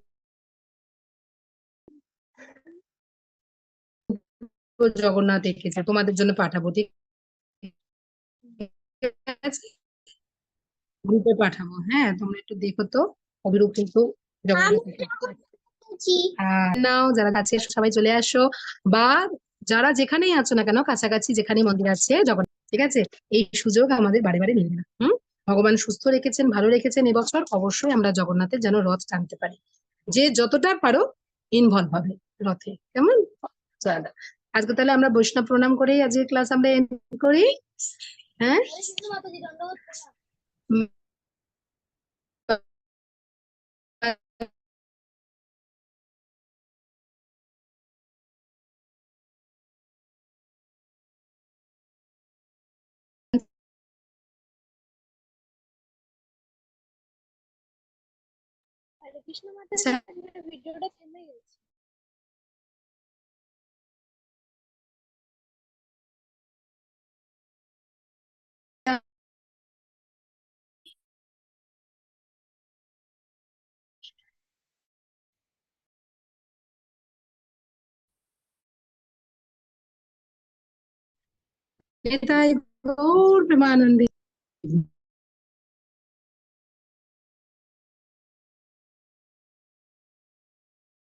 জগন্নাথ এঁকেছে, তোমাদের জন্য পাঠাবো, ঠিক আছে? গ্রুপে পাঠাবো, হ্যাঁ তোমরা একটু দেখো তো। অভিরূপ কিন্তু জগন্নাথ এঁকেছে। নাও, যারা কাছে সবাই চলে আসো, বা যারা যেখানেই আছো না কেন, কাছাকাছি যেখানেই মন্দির আছে জগন্নাথ, ঠিক আছে? এই সুযোগ আমাদের বারে বারে মিলবে না। ভগবান সুস্থ রেখেছেন, ভালো রেখেছেন, এবছর অবশ্যই আমরা জগন্নাথের যেন রথ টানতে পারি। যে যতটা পারো ইনভলভ হবে রথে, কেমন? চলো আজকে তাহলে আমরা বৈষ্ণব প্রণাম করেই আজকে ক্লাস আমরা এন্ড করি। হ্যাঁ, উম, হরে কৃষ্ণ আচ্ছা, মাতাজি, ভিডিওটা থেমে গেছে। নিতাই গৌর প্রেমানন্দে।